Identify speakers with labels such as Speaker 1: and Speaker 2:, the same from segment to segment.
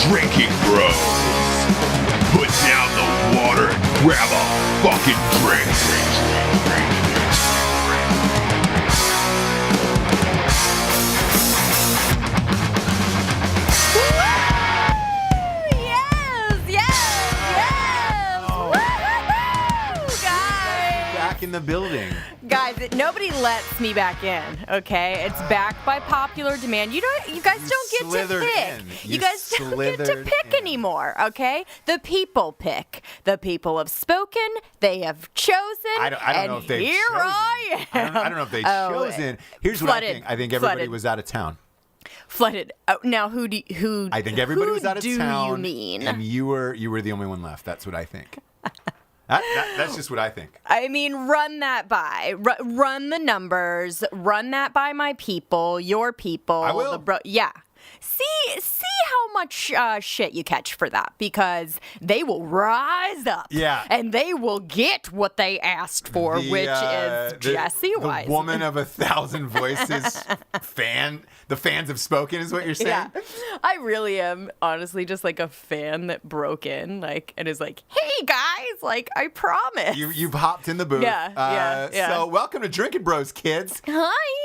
Speaker 1: Drinking Bros. Put down the water and grab a fucking drink.
Speaker 2: In the building.
Speaker 3: Guys, nobody lets me back in, okay? It's back by popular demand. You guys don't get to pick. You guys don't get to pick anymore, okay? The people pick. The people have spoken. They have chosen.
Speaker 2: I don't know if they've
Speaker 3: here
Speaker 2: chosen.
Speaker 3: I am.
Speaker 2: I don't know if they've chosen. Here's what I think. I think everybody was out of town.
Speaker 3: Flooded. Oh, now who?
Speaker 2: I think everybody was out of town.
Speaker 3: Who do you mean?
Speaker 2: And you were the only one left. That's what I think. That's just what I think.
Speaker 3: I mean, run that by. Run the numbers. Run that by my people, your people.
Speaker 2: I will.
Speaker 3: Yeah. See how much shit you catch for that, because they will rise up.
Speaker 2: Yeah.
Speaker 3: And they will get what they asked for, which is Jessie Wiseman.
Speaker 2: The woman of 1,000 voices the fans have spoken is what you're saying?
Speaker 3: Yeah. I really am honestly just like a fan that broke in and is like, hey guys, I promise.
Speaker 2: You've hopped in the booth.
Speaker 3: Yeah.
Speaker 2: So welcome to Drinkin' Bros, kids.
Speaker 3: Hi.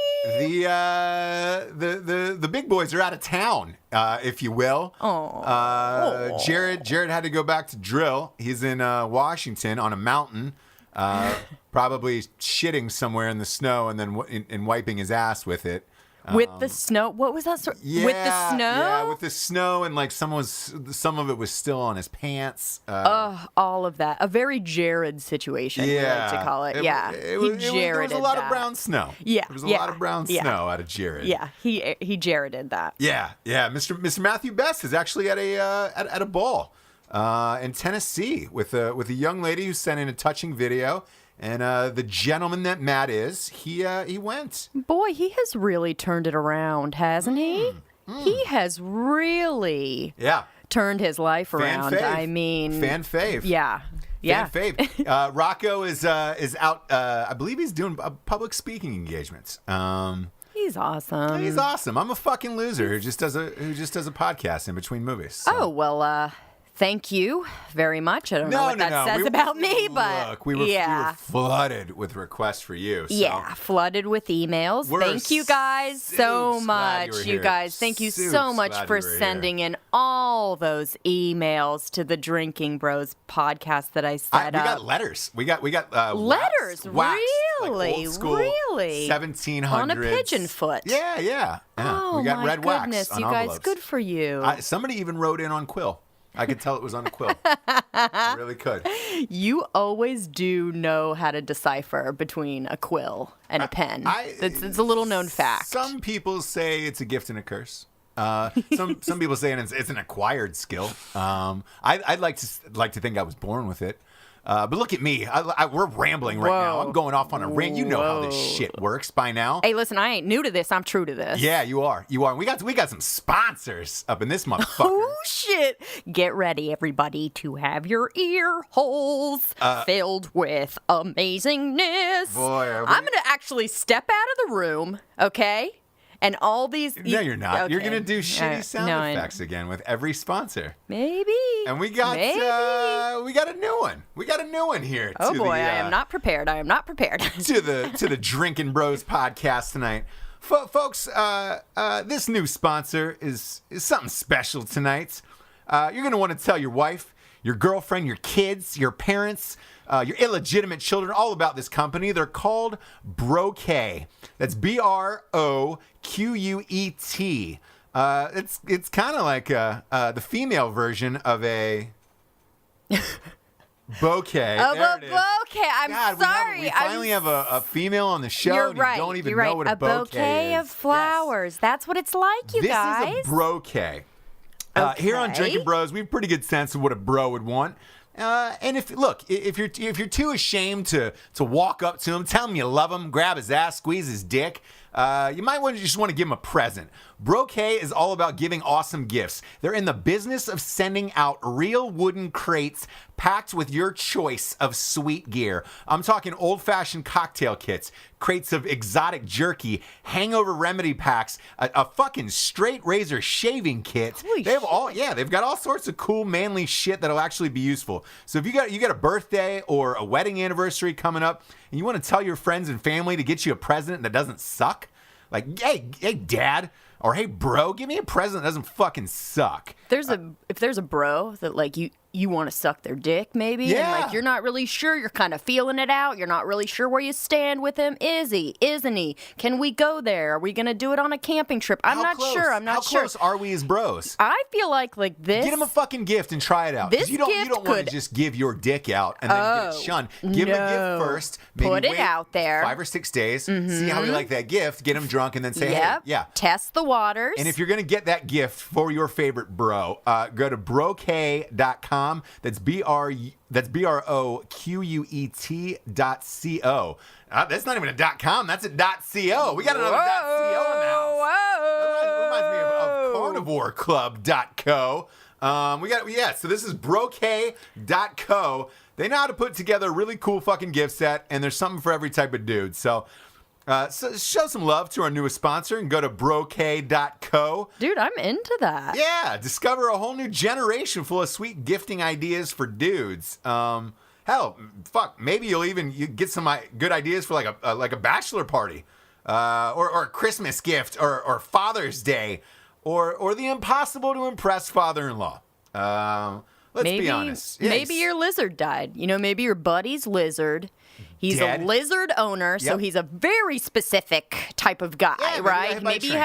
Speaker 2: The big boys are out of town, if you will. Jared had to go back to drill. He's in Washington on a mountain, probably shitting somewhere in the snow and then wiping his ass with it.
Speaker 3: With the snow? What was that? With the snow?
Speaker 2: Yeah, with the snow, and some of it was still on his pants.
Speaker 3: All of that. A very Jared situation, we like to call it.
Speaker 2: There was a lot of brown snow.
Speaker 3: Yeah.
Speaker 2: There was a lot of brown snow out of Jared.
Speaker 3: Yeah, he Jareded that.
Speaker 2: Yeah. Mr. Matthew Best is actually at a ball in Tennessee with a young lady who sent in a touching video. And the gentleman that Matt is, he went.
Speaker 3: Boy, he has really turned it around, hasn't he? He has really turned his life around. I mean,
Speaker 2: fan fave.
Speaker 3: Yeah.
Speaker 2: Fan fave. Rocco is out. I believe he's doing public speaking engagements.
Speaker 3: He's awesome.
Speaker 2: He's awesome. I'm a fucking loser who just does a podcast in between movies. So.
Speaker 3: Oh well. Thank you very much. I don't know what that says about me, but
Speaker 2: look, we were flooded with requests for you. So.
Speaker 3: Yeah, flooded with emails. Thank you guys so much. You guys, thank you so much for sending in all those emails to the Drinking Bros podcast that I set up.
Speaker 2: We got letters. We got
Speaker 3: letters.
Speaker 2: Wax,
Speaker 3: really,
Speaker 2: like old school,
Speaker 3: really,
Speaker 2: 1700s
Speaker 3: on a pigeon foot.
Speaker 2: Yeah.
Speaker 3: Oh,
Speaker 2: we got
Speaker 3: my
Speaker 2: red
Speaker 3: goodness,
Speaker 2: wax on
Speaker 3: you
Speaker 2: envelopes.
Speaker 3: guys, good for you.
Speaker 2: Somebody even wrote in on quill. I could tell it was on a quill. I really could.
Speaker 3: You always do know how to decipher between a quill and a pen. It's a little known fact.
Speaker 2: Some people say it's a gift and a curse. Some people say it's an acquired skill. I'd like to think I was born with it. But look at me. We're rambling right now. I'm going off on a rant. You know how this shit works by now.
Speaker 3: Hey, listen, I ain't new to this. I'm true to this.
Speaker 2: Yeah, you are. And we got some sponsors up in this motherfucker.
Speaker 3: Oh, shit. Get ready, everybody, to have your ear holes filled with amazingness.
Speaker 2: Boy,
Speaker 3: I'm going to actually step out of the room, okay? And all these...
Speaker 2: No, you're not.
Speaker 3: Okay.
Speaker 2: You're going to do shitty sound effects again with every sponsor.
Speaker 3: Maybe.
Speaker 2: And we got a new one. We got a new one here.
Speaker 3: Oh, boy, I am not prepared. To
Speaker 2: the Drinkin' Bros podcast tonight. Folks, this new sponsor is something special tonight. You're going to want to tell your wife, your girlfriend, your kids, your parents, your illegitimate children, all about this company. They're called Broquet. That's Broquet. It's kind of like the female version of a bouquet.
Speaker 3: Bouquet. I'm sorry.
Speaker 2: We finally have a female on the show.
Speaker 3: You're right.
Speaker 2: You don't even know what a bouquet is.
Speaker 3: Of flowers. Yes. That's what it's like, you guys.
Speaker 2: This is a broquet. Here on Drinkin' Bros, we have a pretty good sense of what a bro would want. And if you're too ashamed to walk up to him, tell him you love him, grab his ass, squeeze his dick, you might just want to give them a present. Brocay is all about giving awesome gifts. They're in the business of sending out real wooden crates packed with your choice of sweet gear. I'm talking old-fashioned cocktail kits, crates of exotic jerky, hangover remedy packs, a fucking straight razor shaving kit.
Speaker 3: Holy
Speaker 2: They've got all sorts of cool manly shit that'll actually be useful. So if you got a birthday or a wedding anniversary coming up and you want to tell your friends and family to get you a present that doesn't suck, like, hey dad, or hey bro, give me a present that doesn't fucking suck.
Speaker 3: If there's a bro that like you want to suck their dick maybe, and like you're not really sure, you're kind of feeling it out, you're not really sure where you stand with him. Is he? Isn't he? Can we go there? Are we gonna do it on a camping trip? I'm not sure.
Speaker 2: How close are we as bros?
Speaker 3: I feel like this.
Speaker 2: Get him a fucking gift and try it out.
Speaker 3: This
Speaker 2: you don't want to just give your dick out and then get it shunned. Give him a gift first. Maybe
Speaker 3: put it out there.
Speaker 2: 5 or 6 days. See how you like that gift. Get him drunk and then say, hey, yeah.
Speaker 3: Test the waters.
Speaker 2: And if you're gonna get that gift for your favorite bro, go to brocay.com. That's BROQUET.co. That's not even a .com. That's a .co. We got another .co in the house.
Speaker 3: Whoa.
Speaker 2: That reminds me of carnivoreclub.co. So this is brocay.co. They know how to put together a really cool fucking gift set, and there's something for every type of dude. So show some love to our newest sponsor and go to brocay.co.
Speaker 3: Dude, I'm into that.
Speaker 2: Yeah, discover a whole new generation full of sweet gifting ideas for dudes. Hell, fuck, maybe you get some good ideas for like a bachelor party, or a Christmas gift, or Father's Day, or the impossible to impress father-in-law. Let's be honest. Yeah,
Speaker 3: maybe your lizard died. Maybe your buddy's lizard. He's
Speaker 2: dead.
Speaker 3: A lizard owner, so he's a very specific type of guy, right? Maybe he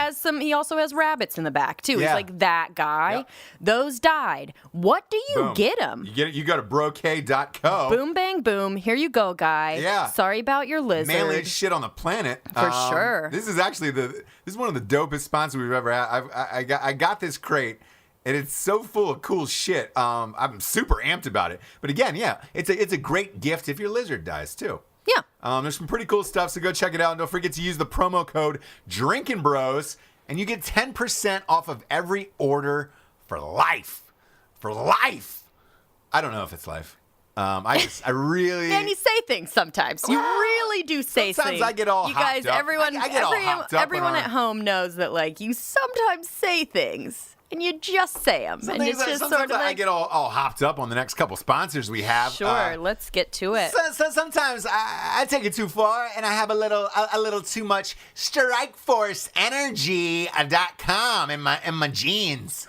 Speaker 3: also has rabbits in the back too.
Speaker 2: Yeah.
Speaker 3: He's like that guy. Yep. Those died. What do you get him?
Speaker 2: You go to brocay.co.
Speaker 3: Boom, bang, boom. Here you go, guy.
Speaker 2: Yeah.
Speaker 3: Sorry about your lizard.
Speaker 2: Manliest shit on the planet.
Speaker 3: For sure.
Speaker 2: This is actually this is one of the dopest sponsors we've ever had. I got this crate. And it's so full of cool shit. I'm super amped about it. But again, it's a great gift if your lizard dies too.
Speaker 3: Yeah.
Speaker 2: There's some pretty cool stuff, so go check it out. And don't forget to use the promo code Drinkin Bros, and you get 10% off of every order for life. For life. I don't know if it's life. I really.
Speaker 3: Man, you say things sometimes. You really do say
Speaker 2: sometimes
Speaker 3: things.
Speaker 2: Sometimes I get all
Speaker 3: you
Speaker 2: hopped
Speaker 3: guys,
Speaker 2: up.
Speaker 3: everyone,
Speaker 2: I get all hopped up.
Speaker 3: Everyone at home knows that, like, you sometimes say things. And you just say them. And it's just sort of like...
Speaker 2: I get all hopped up on the next couple sponsors we have.
Speaker 3: Sure, let's get to it.
Speaker 2: So sometimes I take it too far, and I have a little too much StrikeForceEnergy.com in my jeans.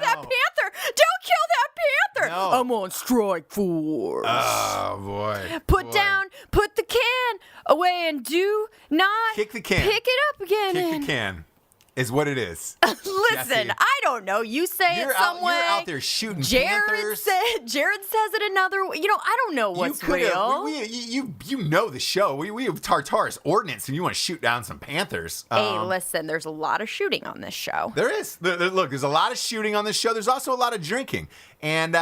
Speaker 3: That panther! Don't kill that panther!
Speaker 2: No.
Speaker 3: I'm on strike force.
Speaker 2: Oh, boy.
Speaker 3: Put the can away and do not
Speaker 2: kick the can.
Speaker 3: Pick it up again.
Speaker 2: Kick the can is what it is.
Speaker 3: Listen,
Speaker 2: Jessie.
Speaker 3: I don't know. You say it some way.
Speaker 2: You're out there shooting panthers.
Speaker 3: Jared says it another way. I don't know what's real.
Speaker 2: You know the show. We have Tartarus Ordnance, and you want to shoot down some panthers.
Speaker 3: Hey, listen, there's a lot of shooting on this show.
Speaker 2: There is. Look, there's a lot of shooting on this show. There's also a lot of drinking. And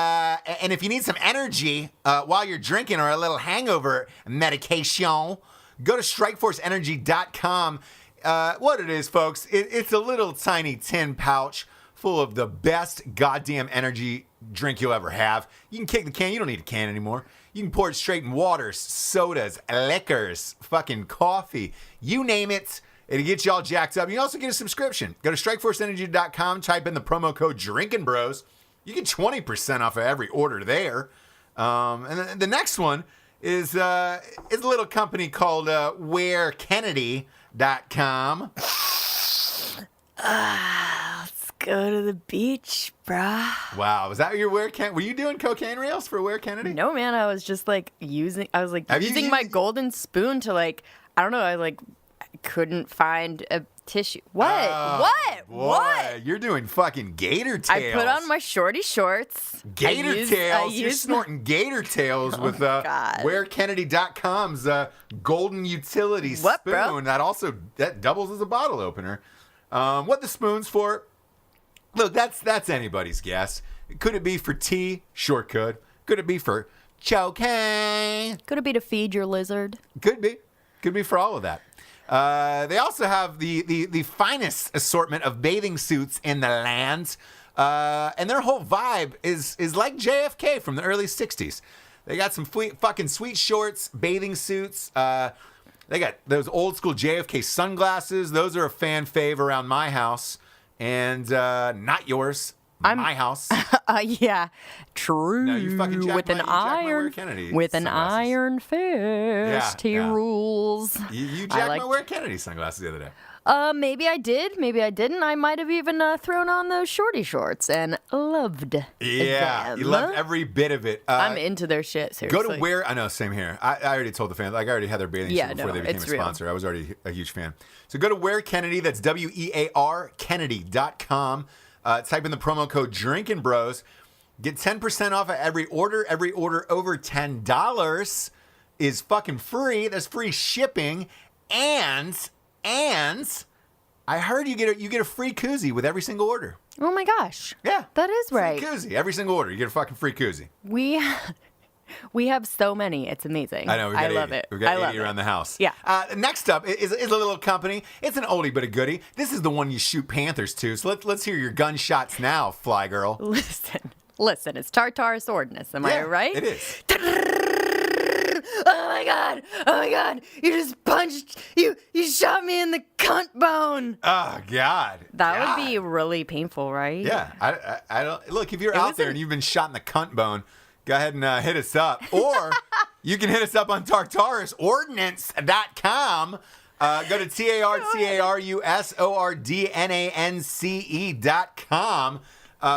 Speaker 2: if you need some energy while you're drinking or a little hangover medication, go to StrikeForceEnergy.com. What it is, folks, it's a little tiny tin pouch full of the best goddamn energy drink you'll ever have. You can kick the can. You don't need a can anymore. You can pour it straight in waters, sodas, liquors, fucking coffee. You name it. It'll get you all jacked up. You can also get a subscription. Go to StrikeForceEnergy.com, type in the promo code Drinkin Bros. You get 20% off of every order there. And the next one is a little company called WhereKennedy.com.
Speaker 3: Let's go to the beach, brah.
Speaker 2: Wow, was that your were you doing cocaine rails for Where Kennedy?
Speaker 3: No, man, I was just using my golden spoon to I don't know, I couldn't find a tissue. What? What?
Speaker 2: You're doing fucking gator tails.
Speaker 3: I put on my shorty shorts.
Speaker 2: Gator tails. You're snorting gator tails with WhereKennedy.com's golden utility spoon.
Speaker 3: Bro?
Speaker 2: That doubles as a bottle opener. What the spoon's for? Look, that's anybody's guess. Could it be for tea? Sure could. Could it be for choking.
Speaker 3: Could it be to feed your lizard?
Speaker 2: Could be for all of that. They also have the finest assortment of bathing suits in the land, and their whole vibe is like JFK from the early '60s. They got some fucking sweet shorts, bathing suits. They got those old school JFK sunglasses. Those are a fan fave around my house, and not yours. My house.
Speaker 3: Yeah, true.
Speaker 2: No, you fucking jacked
Speaker 3: with an iron
Speaker 2: Kennedy
Speaker 3: with an
Speaker 2: sunglasses.
Speaker 3: iron fist. He rules.
Speaker 2: You jacked my Wear Kennedy sunglasses the other day.
Speaker 3: Maybe I did. Maybe I didn't. I might have even thrown on those shorty shorts and loved them.
Speaker 2: You loved every bit of it.
Speaker 3: I'm into their shit, seriously.
Speaker 2: Go to Wear... I know, same here. I already told the fans. Like, I already had their bathing suit before they became a sponsor. I was already a huge fan. So go to Wear Kennedy. That's WEAR Kennedy.com. Type in the promo code Drinkin Bros. Get 10% off of every order. Every order over $10 is fucking free. That's free shipping. And I heard you get a free koozie with every single order.
Speaker 3: Oh my gosh.
Speaker 2: Yeah.
Speaker 3: That is right.
Speaker 2: Free koozie. Every single order. You get a fucking free koozie.
Speaker 3: We have so many. It's amazing.
Speaker 2: I know.
Speaker 3: I love it.
Speaker 2: We've got 80 around the house.
Speaker 3: Yeah.
Speaker 2: Next up is a little company. It's an oldie but a goodie. This is the one you shoot panthers to. So let's hear your gunshots now, Fly Girl.
Speaker 3: Listen. It's Tartarus Ordnance. Am I right?
Speaker 2: It is.
Speaker 3: Oh my god! You just punched. You shot me in the cunt bone.
Speaker 2: Oh God.
Speaker 3: That would be really painful, right?
Speaker 2: Yeah. I don't look. If you're out there and you've been shot in the cunt bone, go ahead and hit us up, or you can hit us up on TartarusOrdnance.com. Go to TartarusOrdnance.com.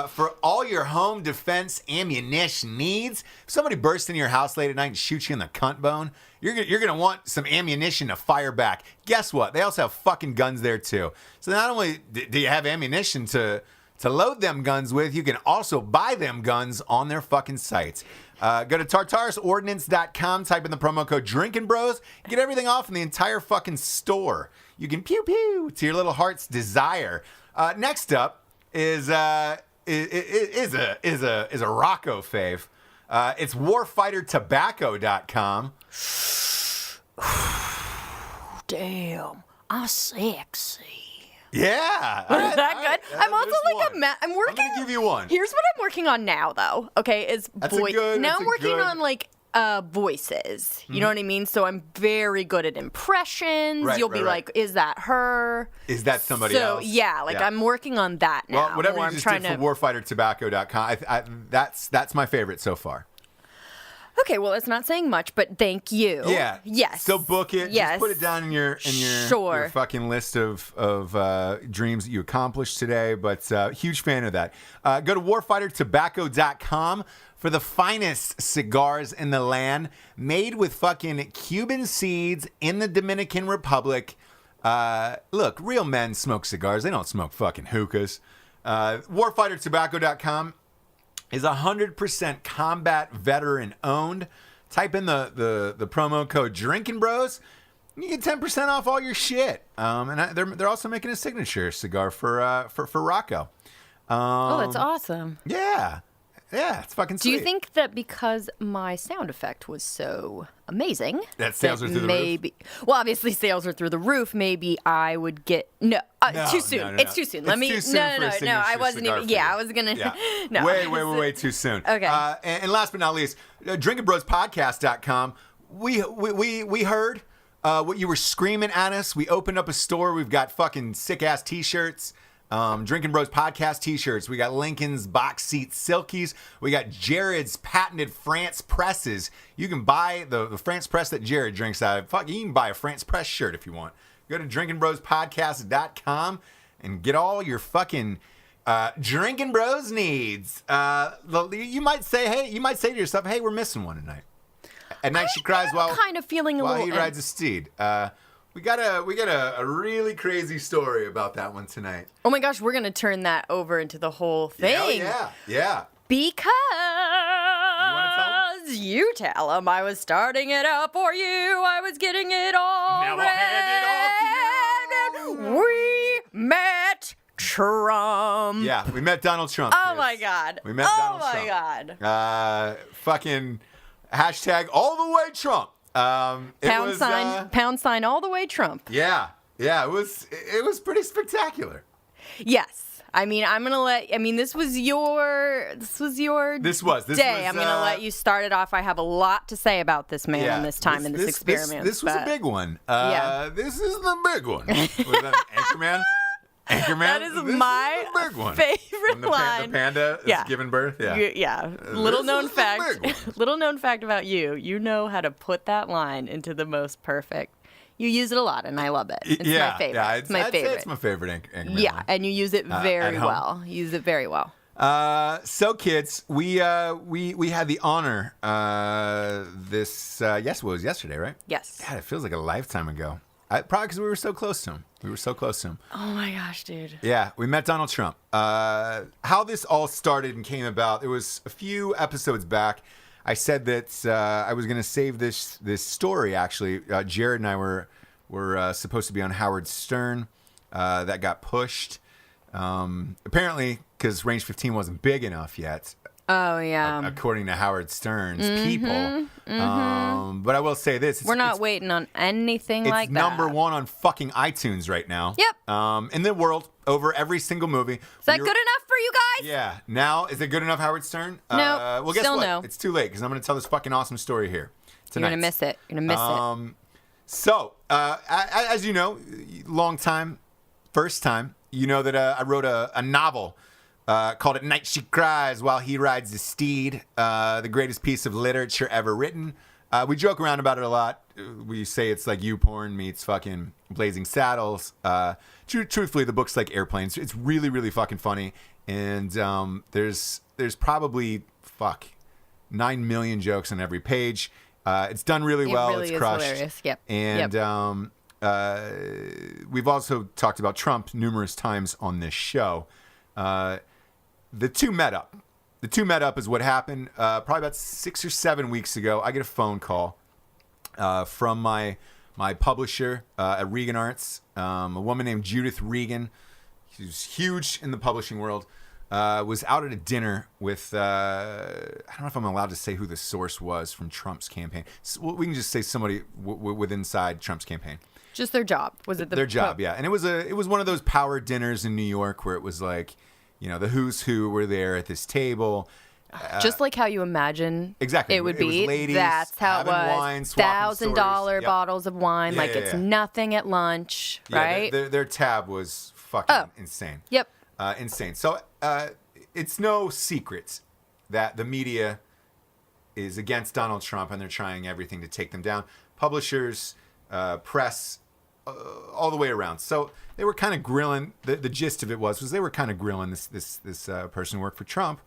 Speaker 2: For all your home defense ammunition needs. If somebody bursts into your house late at night and shoots you in the cunt bone, you're gonna want some ammunition to fire back. Guess what? They also have fucking guns there too. So not only do you have ammunition to load them guns with, you can also buy them guns on their fucking sites. Go to TartarusOrdnance.com, type in the promo code Drinkin Bros, get everything off in the entire fucking store. You can pew pew to your little heart's desire. Next up is a Rocco fave. It's warfightertobacco.com.
Speaker 3: Damn, I'm sexy.
Speaker 2: Yeah.
Speaker 3: Is that good? I'm also like I'm working.
Speaker 2: I'm gonna give you one.
Speaker 3: Here's what I'm working on now, though. Okay, is voice. Now I'm working on like voices. You know what I mean? So I'm very good at impressions. You'll be like, is that her?
Speaker 2: Is that somebody else?
Speaker 3: So yeah, I'm working on that now.
Speaker 2: Well, whatever you just did for warfightertobacco.com, that's my favorite so far.
Speaker 3: Okay, well, it's not saying much, but thank you.
Speaker 2: Yeah.
Speaker 3: Yes.
Speaker 2: So book it.
Speaker 3: Yes.
Speaker 2: Just put it down in your fucking list of dreams that you accomplished today. But huge fan of that. Go to warfightertobacco.com for the finest cigars in the land, made with fucking Cuban seeds in the Dominican Republic. Look, real men smoke cigars. They don't smoke fucking hookahs. Warfightertobacco.com is 100% combat veteran owned. Type in the promo code Drinkin Bros. You get 10% off all your shit. And they're also making a signature cigar for Rocco.
Speaker 3: That's awesome.
Speaker 2: Yeah, it's fucking sweet.
Speaker 3: Do you think that because my sound effect was so amazing,
Speaker 2: that sales are through the roof?
Speaker 3: Well, obviously sales are through the roof. Maybe I would get too soon.
Speaker 2: No.
Speaker 3: It's too soon. I wasn't even. Yeah, I was gonna.
Speaker 2: Yeah.
Speaker 3: No,
Speaker 2: way too soon.
Speaker 3: Okay.
Speaker 2: And last but not least, drinkinbrospodcast.com. We heard what you were screaming at us. We opened up a store. We've got fucking sick ass t-shirts. Drinkin Bros podcast t-shirts. We got Lincoln's box seat silkies. We got Jared's patented France presses. You can buy the France press that Jared drinks out of. Fuck, you can buy a France press shirt if you want. Go to drinkinbrospodcast.com and get all your fucking Drinkin Bros needs. You might say to yourself, hey, we're missing one tonight. At night she cries while
Speaker 3: kind of feeling a
Speaker 2: while
Speaker 3: little
Speaker 2: he rides a steed. We got a really crazy story about that one tonight.
Speaker 3: Oh my gosh, we're gonna turn that over into the whole thing.
Speaker 2: Yeah.
Speaker 3: Because you tell him I was starting it up for you. I was getting it all
Speaker 2: Now
Speaker 3: ready.
Speaker 2: I'll hand it off to you.
Speaker 3: We met Trump.
Speaker 2: Yeah, we met Donald Trump.
Speaker 3: Oh
Speaker 2: kids.
Speaker 3: my God.
Speaker 2: We met Donald Trump.
Speaker 3: Oh my God.
Speaker 2: Fucking. Hashtag all the way Trump.
Speaker 3: Pound sign all the way Trump.
Speaker 2: Yeah. It was pretty spectacular.
Speaker 3: Yes. I mean, this was your day.
Speaker 2: This was
Speaker 3: I'm going to let you start it off. I have a lot to say about this man in this time in this experiment.
Speaker 2: This was a big one. This is the big one. Was that Anchorman?
Speaker 3: That is my favorite line.
Speaker 2: The panda is giving birth?
Speaker 3: Yeah. Little known fact about you. You know how to put that line into the most perfect. You use it a lot, and I love it. It's my favorite. Yeah, it's my favorite.
Speaker 2: It's my favorite Anchorman
Speaker 3: Yeah,
Speaker 2: line.
Speaker 3: and you use it very well. You use it very well.
Speaker 2: So kids, we had the honor it was yesterday, right?
Speaker 3: Yes.
Speaker 2: God, it feels like a lifetime ago. Probably because we were so close to him.
Speaker 3: Oh my gosh, dude.
Speaker 2: Yeah, we met Donald Trump. How this all started and came about, it was a few episodes back. I said that I was going to save this story, actually. Jared and I were supposed to be on Howard Stern. That got pushed. Apparently, because Range 15 wasn't big enough yet.
Speaker 3: Oh, yeah.
Speaker 2: According to Howard Stern's people. But I will say this.
Speaker 3: We're not waiting on anything like that.
Speaker 2: It's number one on fucking iTunes right now.
Speaker 3: Yep.
Speaker 2: In the world, over every single movie.
Speaker 3: Is that good enough for you guys?
Speaker 2: Yeah. Now, is it good enough, Howard Stern?
Speaker 3: No.
Speaker 2: Well, guess
Speaker 3: still
Speaker 2: what?
Speaker 3: no.
Speaker 2: It's too late because I'm going to tell this fucking awesome story here tonight.
Speaker 3: You're going to miss it.
Speaker 2: So, as you know, long time, first time, you know that I wrote a novel called At Night She Cries While He Rides the Steed, the greatest piece of literature ever written. We joke around about it a lot. We say it's like porn meets fucking Blazing Saddles. Truthfully, the book's like Airplanes. It's really, really fucking funny. And there's probably 9 million jokes on every page. It's done really well.
Speaker 3: Really
Speaker 2: it's crushed.
Speaker 3: Hilarious. Yep.
Speaker 2: And we've also talked about Trump numerous times on this show. The two met up. The two met up is what happened probably about 6 or 7 weeks ago. I get a phone call from my publisher at Regan Arts, a woman named Judith Regan. She's huge in the publishing world. Was out at a dinner with, I don't know if I'm allowed to say who the source was from Trump's campaign. So we can just say somebody with inside Trump's campaign.
Speaker 3: Just their job. Was it
Speaker 2: their job? Yeah, and it was one of those power dinners in New York where it was like, the who's who were there at this table.
Speaker 3: Just like how you imagine
Speaker 2: exactly.
Speaker 3: it would be.
Speaker 2: Was ladies
Speaker 3: That's how it was.
Speaker 2: Wine,
Speaker 3: $1,000 bottles of wine.
Speaker 2: Yeah,
Speaker 3: it's nothing at lunch, right?
Speaker 2: Their tab was fucking insane.
Speaker 3: Yep.
Speaker 2: Insane. So it's no secret that the media is against Donald Trump and they're trying everything to take them down. Publishers, press, all the way around. So they were kind of grilling. The gist of it was they were kind of grilling this person who worked for Trump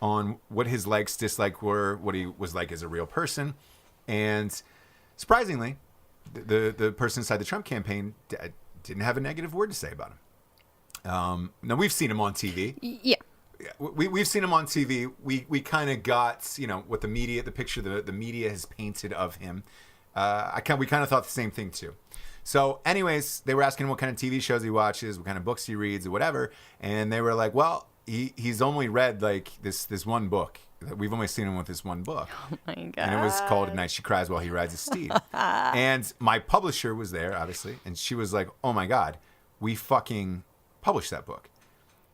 Speaker 2: on what his likes, dislikes were, what he was like as a real person. And surprisingly, the person inside the Trump campaign didn't have a negative word to say about him. Now, we've seen him on TV.
Speaker 3: Yeah.
Speaker 2: We've seen him on TV. We kind of got, what the picture the media has painted of him. We kind of thought the same thing too. So anyways, they were asking him what kind of TV shows he watches, what kind of books he reads or whatever. And they were like, well, he's only read like this one book. We've only seen him with this one book.
Speaker 3: Oh my God.
Speaker 2: And it was called At Night She Cries While He Rides a Steed. And my publisher was there, obviously. And she was like, oh my God, we fucking published that book.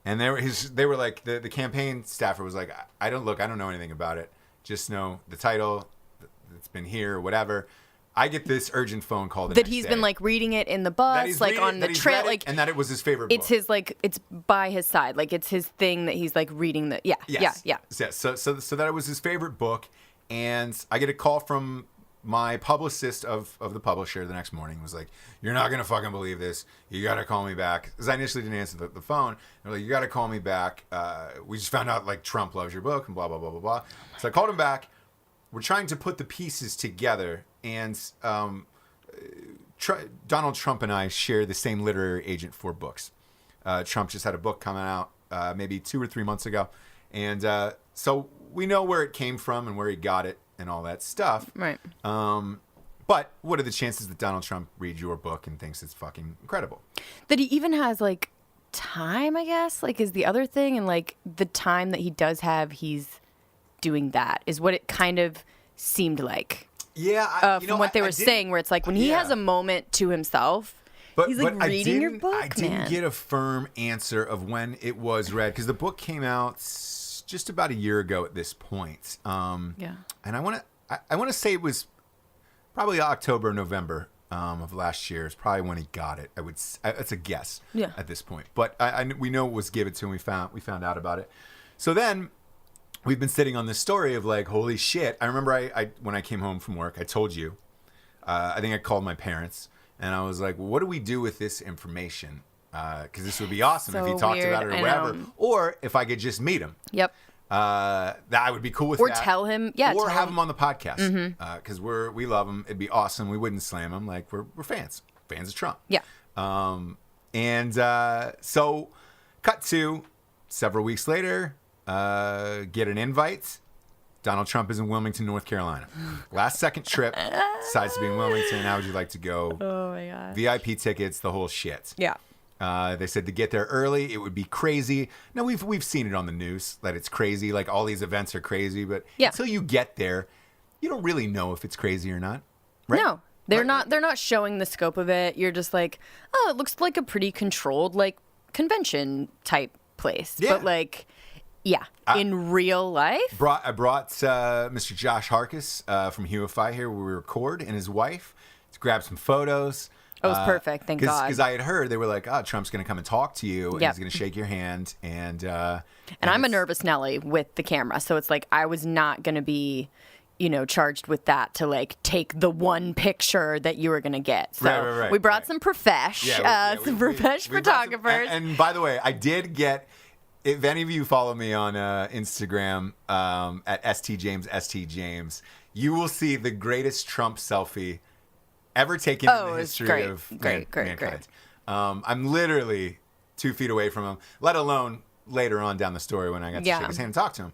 Speaker 2: And they were like, the campaign staffer was like, I don't know anything about it. Just know the title, it's been here, whatever. I get this urgent phone call
Speaker 3: that he's been like reading it in the bus, like on the trail, like,
Speaker 2: and that it was his favorite book.
Speaker 3: It's his it's by his side, like it's his thing that he's like reading the yeah.
Speaker 2: So that it was his favorite book, and I get a call from my publicist of the publisher the next morning. Was like, you're not gonna fucking believe this. You gotta call me back, because I initially didn't answer the phone. They're like, you gotta call me back. We just found out like Trump loves your book and blah blah blah blah blah. So I called him back. We're trying to put the pieces together. And Donald Trump and I share the same literary agent for books. Trump just had a book coming out maybe 2 or 3 months ago. And so we know where it came from and where he got it and all that stuff.
Speaker 3: Right.
Speaker 2: But what are the chances that Donald Trump reads your book and thinks it's fucking incredible?
Speaker 3: That he even has like time, I guess, like is the other thing. And like the time that he does have, he's doing that is what it kind of seemed like.
Speaker 2: Yeah,
Speaker 3: From what they were saying, where it's like when he has a moment to himself, he's like reading your book,
Speaker 2: I didn't get a firm answer of when it was read, because the book came out just about a year ago at this point. And I want to say it was probably October, November of last year is probably when he got it. It's a guess at this point, but we know it was given to him. We found out about it. So then we've been sitting on this story of like, holy shit. I remember I when I came home from work, I told you, I think I called my parents and I was like, well, what do we do with this information? Because this would be awesome if he talked about it or whatever. Or if I could just meet him.
Speaker 3: Yep.
Speaker 2: That would be cool with
Speaker 3: that.
Speaker 2: that.
Speaker 3: Or tell him,
Speaker 2: or have him on the podcast. Because we love him. It'd be awesome. We wouldn't slam him. Like, we're fans. Fans of Trump.
Speaker 3: Yeah.
Speaker 2: So, cut to several weeks later, get an invite. Donald Trump is in Wilmington, North Carolina. Last second trip. Decides to be in Wilmington. How would you like to go?
Speaker 3: Oh, my God.
Speaker 2: VIP tickets, the whole shit.
Speaker 3: Yeah.
Speaker 2: They said to get there early, it would be crazy. Now, we've seen it on the news that it's crazy. Like, all these events are crazy. But until you get there, you don't really know if it's crazy or not. Right?
Speaker 3: No. They're not showing the scope of it. You're just like, oh, it looks like a pretty controlled, like, convention type place.
Speaker 2: Yeah.
Speaker 3: But, like, in real life.
Speaker 2: I brought Mr. Josh Harkis from Huify here where we record, and his wife to grab some photos.
Speaker 3: It was perfect, thank God.
Speaker 2: Because I had heard they were like, oh, Trump's going to come and talk to you, and he's going to shake your hand. And
Speaker 3: I'm a nervous Nelly with the camera, so it's like I was not going to be, charged with that to like take the one picture that you were going to get. So
Speaker 2: right,
Speaker 3: we brought some some profesh photographers.
Speaker 2: And by the way, I did get, if any of you follow me on Instagram at STJames, you will see the greatest Trump selfie ever taken in the history of mankind. I'm literally 2 feet away from him, let alone later on down the story when I got to shake his hand and talk to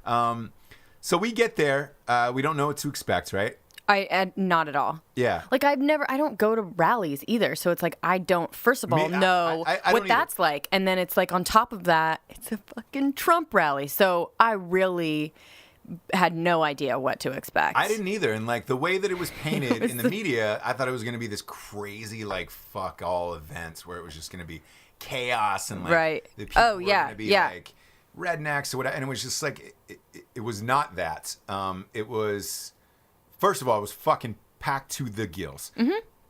Speaker 2: him. So we get there. We don't know what to expect, right?
Speaker 3: I not at all.
Speaker 2: Yeah.
Speaker 3: Like I don't go to rallies either. So it's like I don't, first of all, know what that's like. And then it's like on top of that, it's a fucking Trump rally. So I really had no idea what to expect.
Speaker 2: I didn't either. And like the way that it was painted in the media, I thought it was going to be this crazy like fuck all events where it was just going to be chaos and like the people were going to be like rednecks or whatever. And it was just like it was not that. It was, first of all, it was fucking packed to the gills.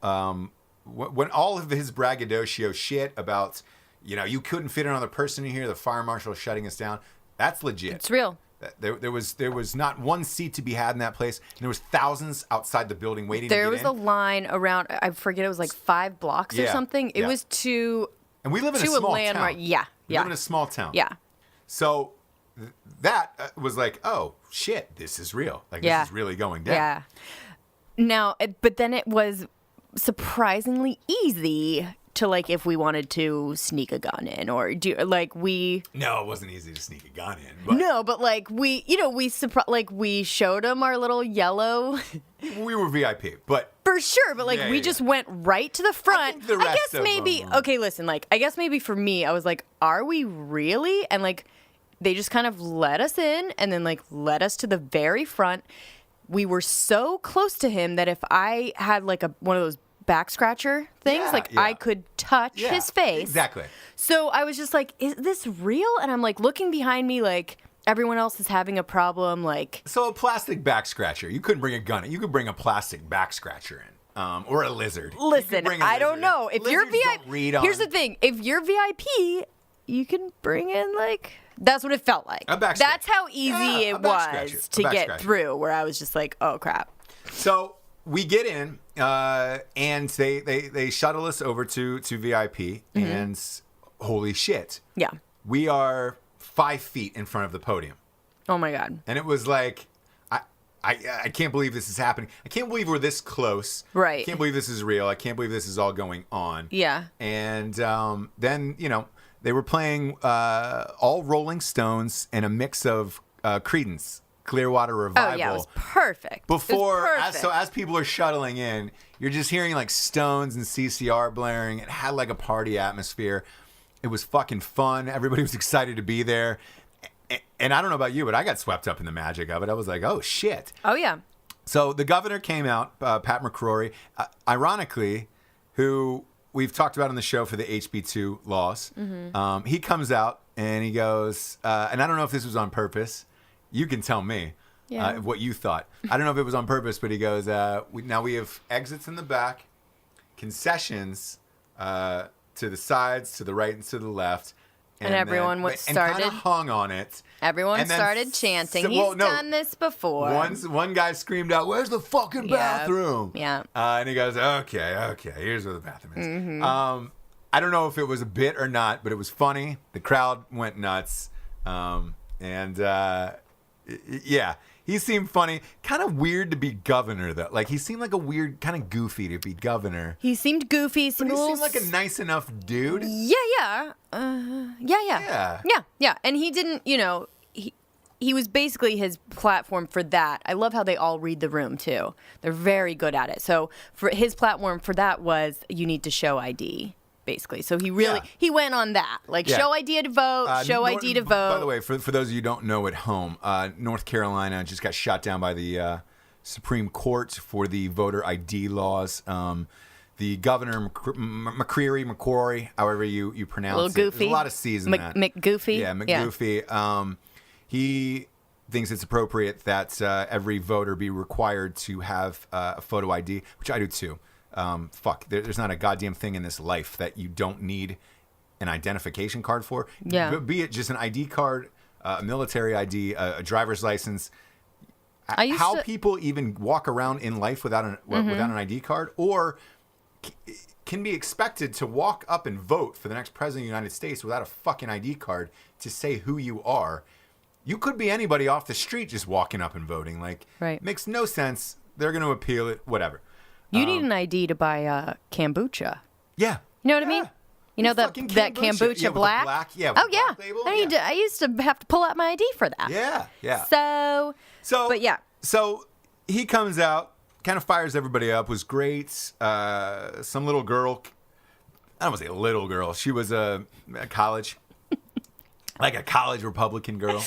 Speaker 2: When all of his braggadocio shit about, you couldn't fit another person in here, the fire marshal shutting us down, that's legit.
Speaker 3: It's real.
Speaker 2: There was not one seat to be had in that place, and there was thousands outside the building waiting.
Speaker 3: There
Speaker 2: to get
Speaker 3: was
Speaker 2: in.
Speaker 3: a line around. I forget. It was like 5 blocks or something. It was to.
Speaker 2: And we live in a small town.
Speaker 3: Yeah,
Speaker 2: we live in a small town.
Speaker 3: Yeah.
Speaker 2: So that was like, oh shit, this is real. Like this is really going down.
Speaker 3: Yeah. Now, but then it was surprisingly easy to like if we wanted to sneak a gun in or do like we.
Speaker 2: No, it wasn't easy to sneak a gun in. But
Speaker 3: no, but like we we showed them our little yellow.
Speaker 2: We were VIP, but
Speaker 3: for sure. But like we just went right to the front.
Speaker 2: I
Speaker 3: guess maybe okay. Listen, like I guess maybe for me, I was like, are we really? And like they just kind of let us in and then like led us to the very front. We were so close to him that if I had like one of those back scratcher things, I could touch his face.
Speaker 2: Exactly.
Speaker 3: So I was just like, is this real? And I'm like looking behind me like everyone else is having a problem. Like,
Speaker 2: so a plastic back scratcher, you couldn't bring a gun in. You could bring a plastic back scratcher in. Or a lizard.
Speaker 3: Listen, I don't know. If you're VIP, here's the thing. If you're VIP, you can bring in like, that's what it felt like. That's how easy it was to get through, where I was just like, oh crap.
Speaker 2: So we get in, and they shuttle us over to VIP, and holy shit.
Speaker 3: Yeah.
Speaker 2: We are 5 feet in front of the podium.
Speaker 3: Oh my God.
Speaker 2: And it was like, I can't believe this is happening. I can't believe we're this close.
Speaker 3: Right.
Speaker 2: I can't believe this is real. I can't believe this is all going on.
Speaker 3: Yeah.
Speaker 2: And then, they were playing all Rolling Stones and a mix of Creedence, Clearwater Revival.
Speaker 3: Oh, yeah, it was perfect.
Speaker 2: As people are shuttling in, you're just hearing like Stones and CCR blaring. It had like a party atmosphere. It was fucking fun. Everybody was excited to be there. And I don't know about you, but I got swept up in the magic of it. I was like, oh, shit.
Speaker 3: Oh, yeah.
Speaker 2: So the governor came out, Pat McCrory, ironically, who we've talked about on the show for the HB2 laws. Mm-hmm. He comes out and he goes, and I don't know if this was on purpose. You can tell me what you thought. I don't know if it was on purpose, but he goes, now we have exits in the back, concessions to the sides, to the right and to the left.
Speaker 3: And everyone started
Speaker 2: kind of hung on it.
Speaker 3: Everyone started chanting. He's done this before.
Speaker 2: One guy screamed out, "Where's the fucking bathroom?"
Speaker 3: Yeah.
Speaker 2: And he goes, "Okay, here's where the bathroom is."
Speaker 3: Mm-hmm.
Speaker 2: I don't know if it was a bit or not, but it was funny. The crowd went nuts, he seemed funny. Kind of weird to be governor, though. Like, he seemed like a weird, kind of goofy to be governor.
Speaker 3: He seemed goofy.
Speaker 2: But he seemed like a nice enough dude.
Speaker 3: Yeah. And he didn't, he was basically his platform for that. I love how they all read the room, too. They're very good at it. So for his platform for that was, you need to show ID. Basically, so he went on that, show ID to vote, ID to vote.
Speaker 2: By the way, for those of you who don't know at home, North Carolina just got shot down by the Supreme Court for the voter ID laws. The governor McCrory, however you pronounce it,
Speaker 3: a little goofy.
Speaker 2: There's a lot of C's in that.
Speaker 3: McGoofy.
Speaker 2: Yeah, McGoofy. Yeah. He thinks it's appropriate that every voter be required to have a photo ID, which I do too. There's not a goddamn thing in this life that you don't need an identification card for.
Speaker 3: Yeah.
Speaker 2: Be it just an ID card, a military ID, a driver's license. How people even walk around in life without an ID card, or can be expected to walk up and vote for the next president of the United States without a fucking ID card to say who you are. You could be anybody off the street just walking up and voting.
Speaker 3: Right.
Speaker 2: Makes no sense. They're going to appeal it, whatever.
Speaker 3: You need an ID to buy kombucha.
Speaker 2: Yeah.
Speaker 3: You know what I mean? You know that kombucha black?
Speaker 2: Black? Yeah.
Speaker 3: Oh, yeah.
Speaker 2: Label?
Speaker 3: I used to have to pull out my ID for that.
Speaker 2: Yeah.
Speaker 3: So
Speaker 2: he comes out, kind of fires everybody up, was great. Some little girl, I don't want to say a little girl. She was a college, like a college Republican girl.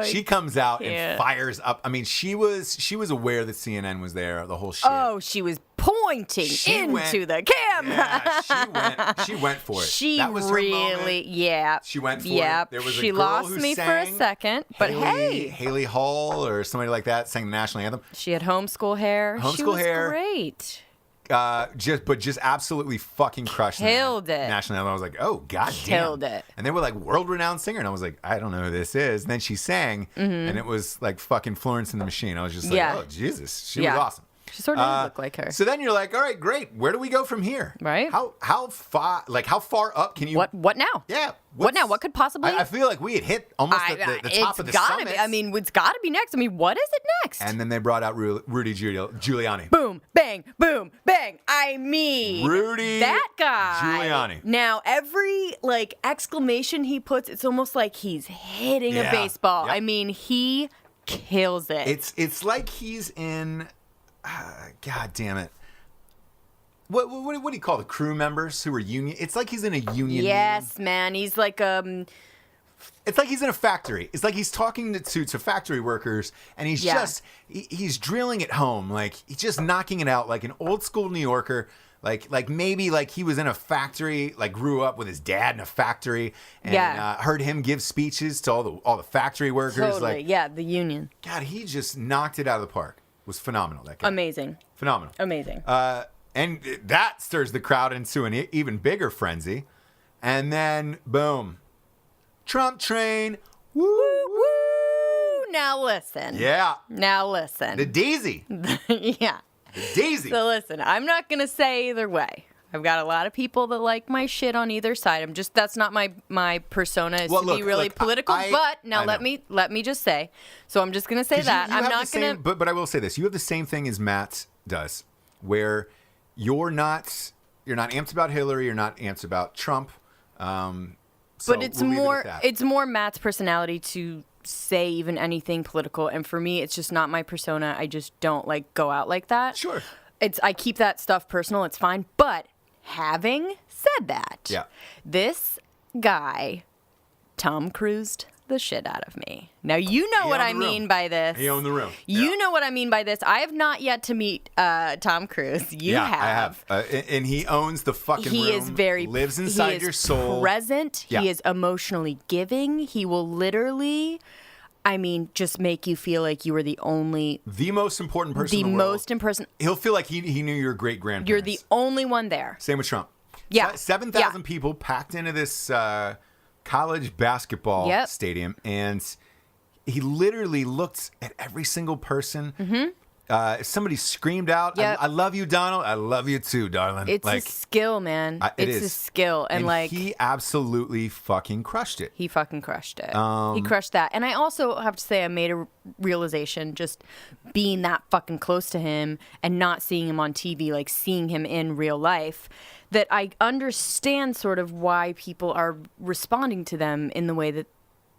Speaker 2: She comes out and fires up. I mean, she was aware that CNN was there, the whole shit.
Speaker 3: Oh, she was pointing into the camera.
Speaker 2: Yeah, she went for it. That was her moment. She went for it. There was
Speaker 3: she lost me for a second, but
Speaker 2: Haley Hall or somebody like that sang the national anthem.
Speaker 3: She had homeschool hair. She was great.
Speaker 2: Just absolutely fucking crushed
Speaker 3: Killed it.
Speaker 2: National anthem. I was like, oh, goddamn.
Speaker 3: Killed it.
Speaker 2: And they were like world-renowned singer. And I was like, I don't know who this is. And then she sang, and it was like fucking Florence and the Machine. I was just like, oh, Jesus. She was awesome.
Speaker 3: She sort of looked like her.
Speaker 2: So then you're like, all right, great. Where do we go from here?
Speaker 3: Right.
Speaker 2: How far up can you?
Speaker 3: What now?
Speaker 2: Yeah.
Speaker 3: What now? What could possibly?
Speaker 2: I feel like we had hit almost the top of the summit.
Speaker 3: Be. I mean, it's got to be next. I mean, what is it next?
Speaker 2: And then they brought out Rudy Giuliani.
Speaker 3: Boom, bang, boom, bang. I mean,
Speaker 2: Rudy,
Speaker 3: that guy,
Speaker 2: Giuliani.
Speaker 3: Now every exclamation he puts, it's almost like he's hitting a baseball.
Speaker 2: Yep.
Speaker 3: I mean, he kills it.
Speaker 2: It's like he's in. God damn it. What do you call the crew members who are union? It's like he's in a union.
Speaker 3: Yes, man. He's like
Speaker 2: It's like he's in a factory. It's like he's talking to factory workers, and he's he's drilling it home. Like he's just knocking it out like an old school New Yorker. Like maybe like he was in a factory, like grew up with his dad in a factory, and heard him give speeches to all the factory workers.
Speaker 3: Totally, the union.
Speaker 2: God, he just knocked it out of the park. It was phenomenal. That guy.
Speaker 3: Amazing.
Speaker 2: Phenomenal.
Speaker 3: Amazing.
Speaker 2: And that stirs the crowd into an even bigger frenzy. And then, boom. Trump train. Woo, woo.
Speaker 3: Now listen.
Speaker 2: Yeah.
Speaker 3: Now listen.
Speaker 2: The daisy.
Speaker 3: Yeah.
Speaker 2: The daisy.
Speaker 3: So listen, I'm not going to say either way. I've got a lot of people that like my shit on either side. That's not my persona is to be really political. But now let me just say. So I'm just going to say that. I'm not going to.
Speaker 2: But I will say this. You have the same thing as Matt does, where you're not amped about Hillary. You're not amped about Trump.
Speaker 3: But it's more Matt's personality to say even anything political. And for me, it's just not my persona. I just don't go out like that.
Speaker 2: Sure.
Speaker 3: I keep that stuff personal. It's fine. But having said that, this guy, Tom Cruised the shit out of me. Now, you know what I mean by this.
Speaker 2: He owned the room.
Speaker 3: You know what I mean by this. I have not yet to meet Tom Cruise. You have.
Speaker 2: I have. And he owns the fucking room.
Speaker 3: He is very...
Speaker 2: lives inside your soul.
Speaker 3: Present.
Speaker 2: Yeah.
Speaker 3: He is emotionally giving. He will literally... just make you feel like you were the
Speaker 2: most important person in the world.
Speaker 3: most important.
Speaker 2: He'll feel like he knew your great-grandparents.
Speaker 3: You're the only one there.
Speaker 2: Same with Trump.
Speaker 3: Yeah.
Speaker 2: 7,000 people packed into this college basketball stadium, and he literally looked at every single person. If somebody screamed out, I love you, Donald. I love you too, darling.
Speaker 3: It's a skill, man. It's a skill. And
Speaker 2: he absolutely fucking crushed it.
Speaker 3: He fucking crushed it. He crushed that. And I also have to say I made a realization just being that fucking close to him and not seeing him on TV, like seeing him in real life, that I understand sort of why people are responding to them in the way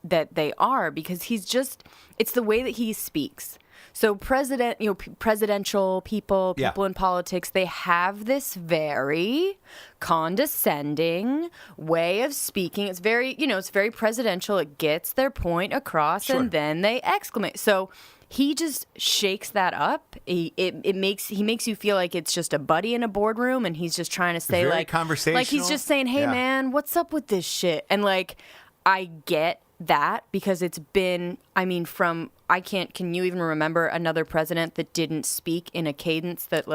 Speaker 3: that they are, because it's the way that he speaks. So presidential people in politics, they have this very condescending way of speaking. It's very, it's very presidential. It gets their point across, and then they exclamate. So he just shakes that up. He makes you feel like it's just a buddy in a boardroom, and he's just trying to say
Speaker 2: very conversational.
Speaker 3: like he's just saying, "Hey man, what's up with this shit?" And I get that, because it's been, can you even remember another president that didn't speak in a cadence that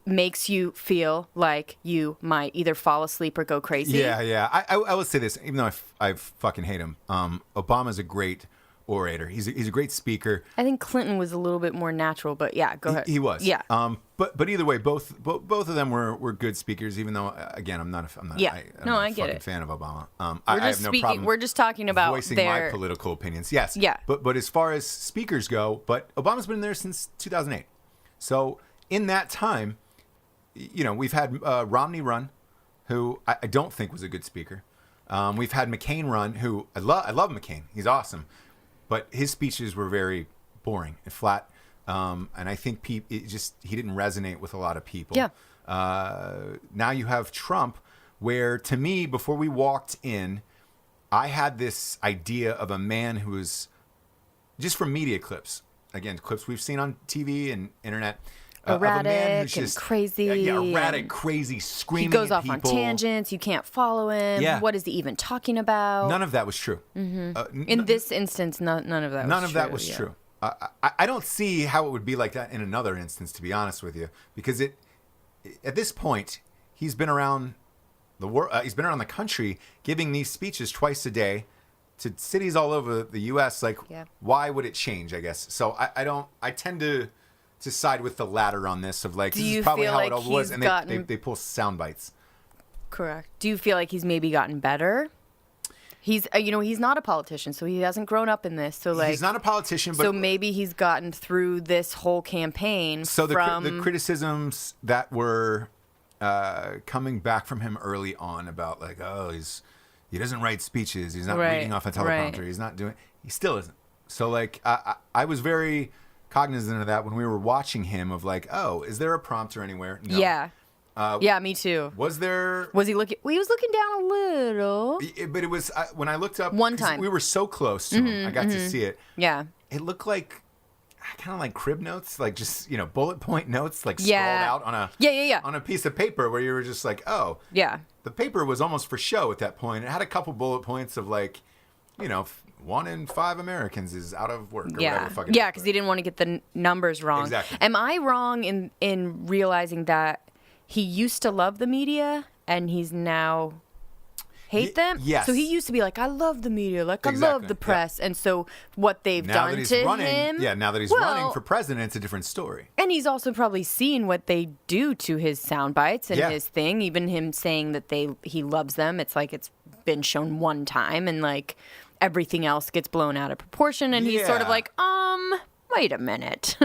Speaker 3: makes you feel like you might either fall asleep or go crazy?
Speaker 2: Yeah. I will say this, even though I fucking hate him. Obama's a great orator. He's a great speaker.
Speaker 3: I think Clinton was a little bit more natural, but yeah, go ahead.
Speaker 2: He was.
Speaker 3: Yeah.
Speaker 2: But either way, both of them were good speakers. Even though, again, I'm not a fucking fan of Obama. I have no problem.
Speaker 3: We're just talking about
Speaker 2: voicing my political opinions. Yes.
Speaker 3: Yeah.
Speaker 2: But as far as speakers go, Obama's been there since 2008. So in that time, we've had Romney run, who I don't think was a good speaker. We've had McCain run, who I love McCain. He's awesome. But his speeches were very boring and flat. And I think he didn't resonate with a lot of people.
Speaker 3: Yeah.
Speaker 2: Now you have Trump, where to me, before we walked in, I had this idea of a man who was, just from media clips, again, clips we've seen on TV and internet,
Speaker 3: erratic,
Speaker 2: of a man who's just
Speaker 3: and crazy.
Speaker 2: Erratic, crazy, screaming
Speaker 3: He goes
Speaker 2: at
Speaker 3: off
Speaker 2: people.
Speaker 3: on tangents. You can't follow him.
Speaker 2: Yeah.
Speaker 3: What is he even talking about?
Speaker 2: None of that was true.
Speaker 3: Mm-hmm. In this instance, none of that was true.
Speaker 2: None of that was true. I don't see how it would be like that in another instance, to be honest with you, because at this point, he's been around the world. He's been around the country giving these speeches twice a day to cities all over the U.S. Why would it change? I guess so. I tend to side with the latter on this of this is probably how it all was, and they pull sound bites.
Speaker 3: Correct. Do you feel like he's maybe gotten better? He's he's not a politician, so he hasn't grown up in this. So
Speaker 2: he's not a politician, but
Speaker 3: so maybe he's gotten through this whole campaign.
Speaker 2: So the criticisms that were coming back from him early on about he doesn't write speeches, he's not reading off a teleprompter, he's not doing, he still isn't. So I was very cognizant of that when we were watching him of is there a prompter anywhere? No.
Speaker 3: Yeah. Yeah, me too.
Speaker 2: Was
Speaker 3: he looking? Well, he was looking down a little.
Speaker 2: But it was when I looked up
Speaker 3: one time.
Speaker 2: We were so close to him. I got to see it.
Speaker 3: Yeah.
Speaker 2: It looked like kind of like crib notes, just bullet point notes, scrawled out on a piece of paper where you were just oh
Speaker 3: yeah.
Speaker 2: The paper was almost for show at that point. It had a couple bullet points of 1 in 5 Americans is out of work. Or whatever
Speaker 3: because he didn't want to get the numbers wrong.
Speaker 2: Exactly.
Speaker 3: Am I wrong in realizing that he used to love the media and he's now hate them?
Speaker 2: Yes.
Speaker 3: So he used to be I love the media, I love the press. Yeah. And so what they've done to him.
Speaker 2: Yeah, now that he's running for president, it's a different story.
Speaker 3: And he's also probably seen what they do to his sound bites and his thing. Even him saying that he loves them. It's it's been shown one time and everything else gets blown out of proportion. And he's sort of wait a minute.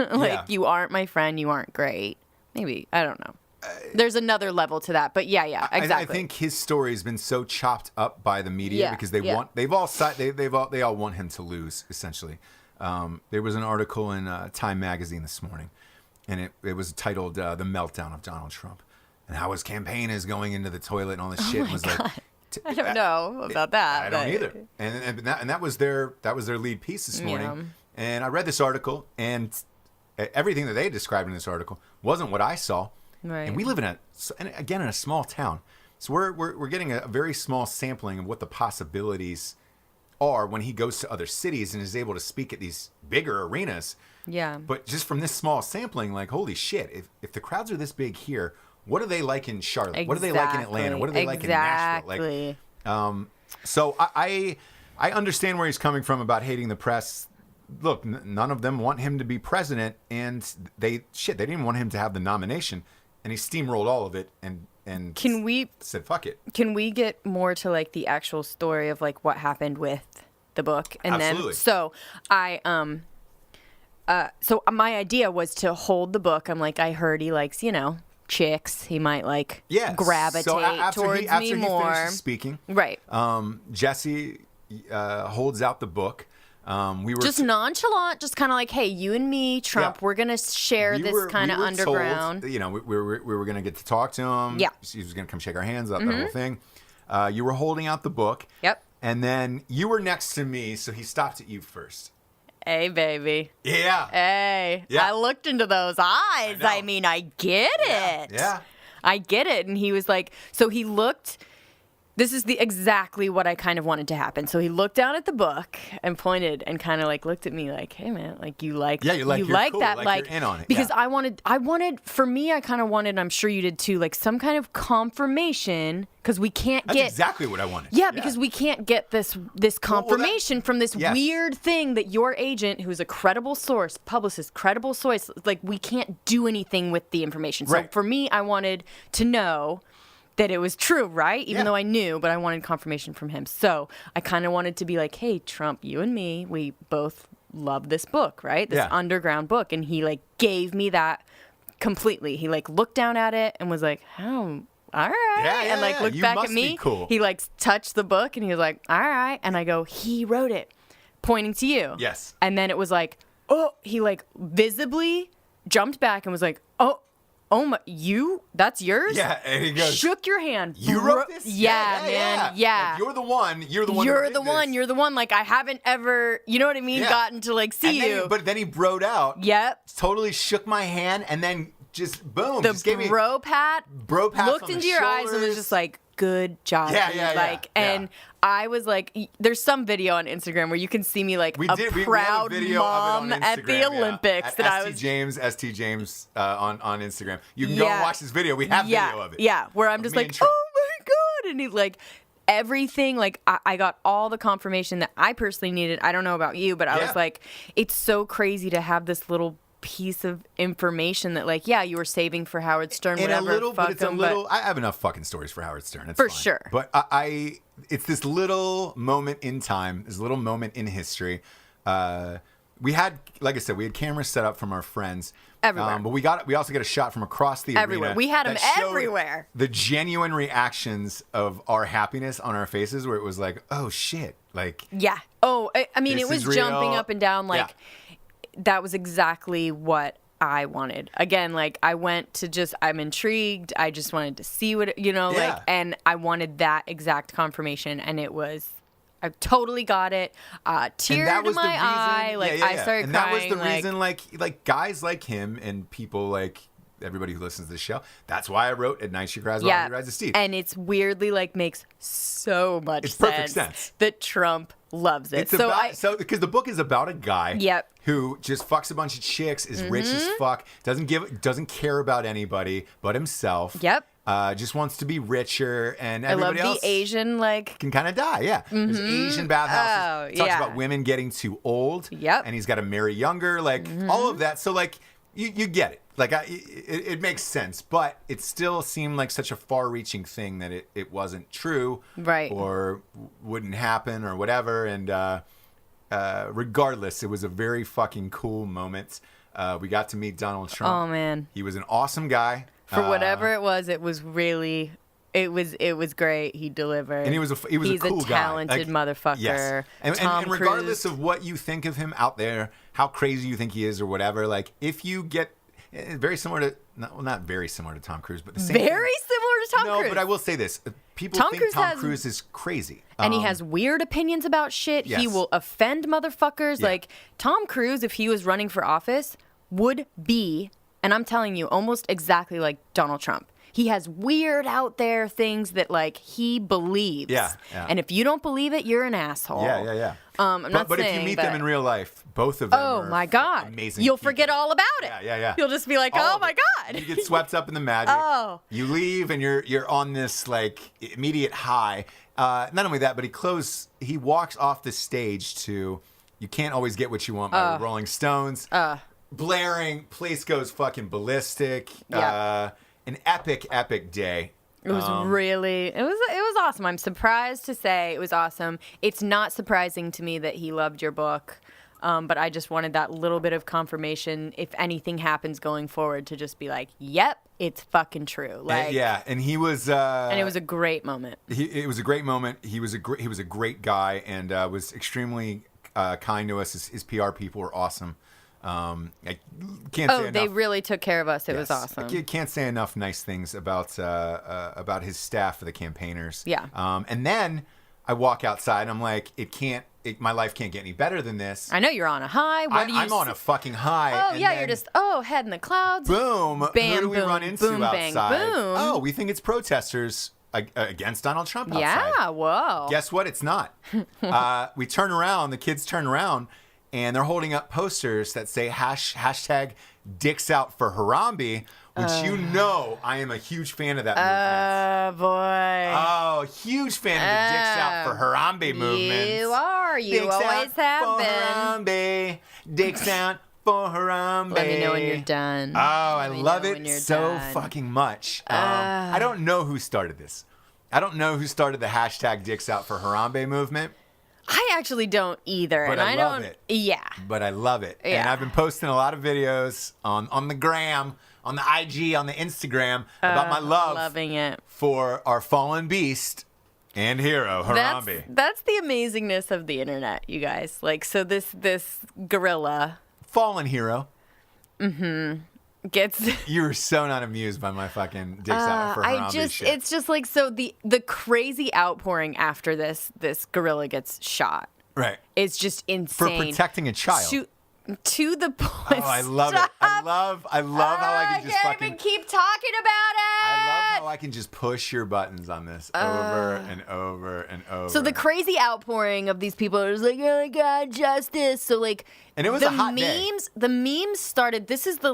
Speaker 3: You aren't my friend. You aren't great. Maybe. I don't know. There's another level to that, but exactly.
Speaker 2: I think his story has been so chopped up by the media because they all want him to lose essentially. There was an article in Time magazine this morning, and it was titled "The Meltdown of Donald Trump," and how his campaign is going into the toilet and all this shit. It was
Speaker 3: I don't know about that.
Speaker 2: I don't either. And that was their lead piece this morning.
Speaker 3: Yeah.
Speaker 2: And I read this article, and everything that they described in this article wasn't what I saw.
Speaker 3: Right.
Speaker 2: And we live in a small town, so we're getting a very small sampling of what the possibilities are when he goes to other cities and is able to speak at these bigger arenas.
Speaker 3: Yeah.
Speaker 2: But just from this small sampling, like, holy shit, if the crowds are this big here, what are they like in Charlotte?
Speaker 3: Exactly.
Speaker 2: What are they like in Atlanta? What are they like in Nashville? Like, so I understand where he's coming from about hating the press. Look, none of them want him to be president, and they didn't even want him to have the nomination, and he steamrolled all of it and said fuck it.
Speaker 3: Can we get more to like the actual story of like what happened with the book? And
Speaker 2: Absolutely.
Speaker 3: then so my idea was to hold the book. I'm like, I heard he likes, chicks. He might like gravitate towards me more.
Speaker 2: After he finishes speaking,
Speaker 3: right?
Speaker 2: Jessie holds out the book. We were
Speaker 3: just nonchalant, just kind of like, hey, you and me, Trump, we're gonna share this kind of underground.
Speaker 2: Told, we were gonna get to talk to him.
Speaker 3: Yeah,
Speaker 2: he was gonna come shake our hands about the whole thing. You were holding out the book.
Speaker 3: Yep.
Speaker 2: And then you were next to me, so he stopped at you first.
Speaker 3: Hey, baby.
Speaker 2: Yeah.
Speaker 3: Hey.
Speaker 2: Yeah.
Speaker 3: I looked into those eyes. I mean, I get it.
Speaker 2: Yeah.
Speaker 3: I get it. And he was like, so he looked. This is exactly what I kind of wanted to happen. So he looked down at the book and pointed and kind of like looked at me like, hey man, like you like
Speaker 2: you're cool.
Speaker 3: that,
Speaker 2: like you're in on it.
Speaker 3: Because I wanted for me, I kind of wanted, I'm sure you did too, like some kind of confirmation, because we can't
Speaker 2: That's exactly what I wanted.
Speaker 3: Yeah, because we can't get this confirmation from this weird thing that your agent, who's a credible source, publicist, credible source, like we can't do anything with the information. So for me, I wanted to know that it was true, right? Even though I knew, but I wanted confirmation from him. So I kind of wanted to be like, hey, Trump, you and me, we both love this book, right? This underground book. And he like gave me that completely. He like looked down at it and was like, oh, all right. And like looked back at me.
Speaker 2: Cool.
Speaker 3: He like touched the book and he was like, all right. And I go, he wrote it, pointing to you.
Speaker 2: Yes.
Speaker 3: And then it was like, oh, he like visibly jumped back and was like, oh my, that's yours?
Speaker 2: Yeah, and he goes,
Speaker 3: shook your hand.
Speaker 2: You wrote this?
Speaker 3: Yeah, man. Yeah.
Speaker 2: Like, you're the one. You're the one.
Speaker 3: You're the one. Like, I haven't ever, you know what I mean? Gotten to like see you.
Speaker 2: But then he broed out.
Speaker 3: Yep.
Speaker 2: Totally shook my hand and then just boom.
Speaker 3: The
Speaker 2: just gave me
Speaker 3: bro pat. Looked into your eyes and was just like, good job. And I was like, there's some video on Instagram where you can see me like proud mom at the Olympics.
Speaker 2: At that ST James on Instagram. You can go and watch this video. We have video of it.
Speaker 3: Yeah, where I'm just like, oh my God. And he's like, everything, like I got all the confirmation that I personally needed. I don't know about you, but I was like, it's so crazy to have this little piece of information that like, you were saving for Howard Stern, whatever.
Speaker 2: I have enough fucking stories for Howard Stern. It's
Speaker 3: for
Speaker 2: fine.
Speaker 3: Sure.
Speaker 2: But it's this little moment in time, this little moment in history. We had, like I said, we had cameras set up from our friends.
Speaker 3: Everywhere.
Speaker 2: But we also got a shot from across the
Speaker 3: everywhere.
Speaker 2: arena.
Speaker 3: We had them everywhere.
Speaker 2: The genuine reactions of our happiness on our faces where it was like, oh shit. Like,
Speaker 3: yeah. Oh, I mean, it was jumping up and down like, that was exactly what I wanted. Again, like I went to I'm intrigued. I just wanted to see what, like, and I wanted that exact confirmation. And I totally got it. Tear to my eye. Like I started crying.
Speaker 2: And that was the reason, like guys like him and people like everybody who listens to this show. That's why I wrote At Night She Cries While He Rides the Steed.
Speaker 3: And it's weirdly like makes so much sense.
Speaker 2: It's perfect sense.
Speaker 3: That Trump loves it.
Speaker 2: Because the book is about a guy who just fucks a bunch of chicks, is rich as fuck, doesn't care about anybody but himself.
Speaker 3: Yep.
Speaker 2: Just wants to be richer, and everybody else
Speaker 3: the Asian
Speaker 2: can kind of die. Yeah, there's Asian bathhouses. Talks about women getting too old.
Speaker 3: Yep.
Speaker 2: And he's got to marry younger, all of that. So you get it. It makes sense, but it still seemed like such a far-reaching thing that it wasn't true,
Speaker 3: right?
Speaker 2: Or wouldn't happen, or whatever. And regardless, it was a very fucking cool moment. We got to meet Donald Trump.
Speaker 3: Oh man,
Speaker 2: he was an awesome guy.
Speaker 3: For whatever it was really. It was great. He delivered.
Speaker 2: And he's
Speaker 3: a
Speaker 2: cool guy.
Speaker 3: He's a talented motherfucker.
Speaker 2: Yes. And regardless of what you think of him out there, how crazy you think he is or whatever, like if you get very similar to not very similar to Tom Cruise, but the same.
Speaker 3: Very similar to Tom Cruise.
Speaker 2: No, but I will say this. people think Tom Cruise is crazy.
Speaker 3: And he has weird opinions about shit.
Speaker 2: Yes.
Speaker 3: He will offend motherfuckers.
Speaker 2: Yeah.
Speaker 3: Like, Tom Cruise, if he was running for office, would be, and I'm telling you, almost exactly like Donald Trump. He has weird out there things that, like, he believes.
Speaker 2: Yeah.
Speaker 3: And if you don't believe it, you're an asshole.
Speaker 2: Yeah.
Speaker 3: I'm not
Speaker 2: but
Speaker 3: saying,
Speaker 2: if you meet them in real life, both of them
Speaker 3: oh
Speaker 2: are
Speaker 3: my God.
Speaker 2: amazing
Speaker 3: You'll
Speaker 2: people.
Speaker 3: forget all about it.
Speaker 2: Yeah.
Speaker 3: You'll just be like, oh my God.
Speaker 2: You get swept up in the magic.
Speaker 3: Oh.
Speaker 2: You leave and you're on this like immediate high. Not only that, but he walks off the stage to "You Can't Always Get What You Want" by the Rolling Stones. Blaring, place goes fucking ballistic.
Speaker 3: Yeah.
Speaker 2: An epic day.
Speaker 3: It was it was awesome. I'm surprised to say it was awesome. It's not surprising to me that he loved your book, but I just wanted that little bit of confirmation if anything happens going forward to just be like, yep, it's fucking true. Like,
Speaker 2: and he was
Speaker 3: and it was a great moment.
Speaker 2: It was a great moment. He was a great guy and was extremely kind to us. His PR people were awesome. I can't say enough.
Speaker 3: They really took care of us. It was awesome.
Speaker 2: I can't say enough nice things about his staff, the campaigners.
Speaker 3: Yeah.
Speaker 2: And then I walk outside and I'm like, my life can't get any better than this.
Speaker 3: I know you're on a high.
Speaker 2: I'm on a fucking high.
Speaker 3: Oh, yeah, you're just, head in the clouds.
Speaker 2: Boom.
Speaker 3: Bam,
Speaker 2: Who do we
Speaker 3: boom,
Speaker 2: run into
Speaker 3: boom,
Speaker 2: outside?
Speaker 3: bang, boom.
Speaker 2: Oh, we think it's protesters against Donald Trump outside.
Speaker 3: Yeah, whoa.
Speaker 2: Guess what? It's not. We turn around, the kids turn around, and they're holding up posters that say hashtag Dix Out For Harambe, which I am a huge fan of that movement.
Speaker 3: Boy.
Speaker 2: Oh, huge fan of the Dix Out For Harambe movement.
Speaker 3: You are. You
Speaker 2: Dix
Speaker 3: always have been.
Speaker 2: Harambe. Dix Out For Harambe.
Speaker 3: Let me know when you're done.
Speaker 2: Oh, I love it so fucking much. I don't know who started this. I don't know who started the hashtag Dix Out For Harambe movement.
Speaker 3: I actually don't either.
Speaker 2: But
Speaker 3: and
Speaker 2: I love it.
Speaker 3: Yeah.
Speaker 2: But I love it.
Speaker 3: Yeah.
Speaker 2: And I've been posting a lot of videos on the gram, on the IG, on the Instagram about my love
Speaker 3: Loving it.
Speaker 2: for our fallen beast and hero, Harambe.
Speaker 3: That's the amazingness of the internet, you guys. Like, so this gorilla
Speaker 2: Fallen hero.
Speaker 3: gets
Speaker 2: You were so not amused by my fucking Dix Out For Harambe shit.
Speaker 3: it's just like, so the crazy outpouring after this gorilla gets shot.
Speaker 2: Right.
Speaker 3: It's just insane.
Speaker 2: For protecting a child.
Speaker 3: To the point.
Speaker 2: Oh, I love it. I love how I can just
Speaker 3: I can't
Speaker 2: fucking
Speaker 3: even keep talking about it.
Speaker 2: I love how I can just push your buttons on this over and over and over.
Speaker 3: So the crazy outpouring of these people is like, oh my God, justice. So like,
Speaker 2: and it was
Speaker 3: the
Speaker 2: a hot day.
Speaker 3: The memes started. This is the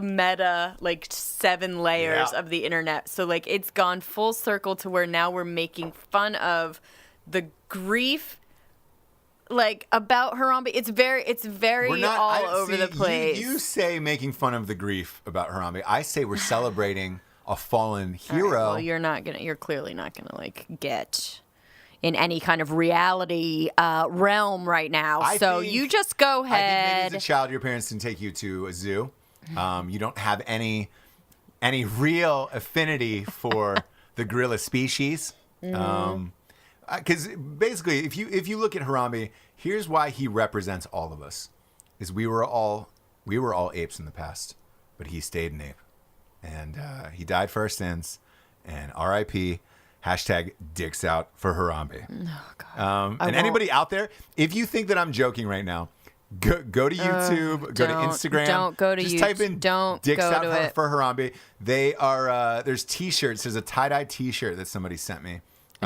Speaker 3: meta, like 7 layers of the internet. So like, it's gone full circle to where now we're making fun of the grief, like about Harambe. It's very all over the place.
Speaker 2: You say making fun of the grief about Harambe. I say we're celebrating a fallen hero.
Speaker 3: Right, well, you're clearly not gonna like get in any kind of reality realm right now. So you just go ahead.
Speaker 2: I think maybe as a child, your parents didn't take you to a zoo. You don't have any real affinity for the gorilla species. Because basically, if you look at Harambe, here's why he represents all of us: is we were all apes in the past, but he stayed an ape, and he died for our sins. And R.I.P. Hashtag Dix Out For Harambe.
Speaker 3: Oh, God.
Speaker 2: And anybody out there, if you think that I'm joking right now, go to YouTube, go to Instagram.
Speaker 3: Don't go to
Speaker 2: just
Speaker 3: YouTube.
Speaker 2: Type in Dix
Speaker 3: go
Speaker 2: Out
Speaker 3: to
Speaker 2: For Harambe. They are there's T-shirts. There's a tie-dye T-shirt that somebody sent me.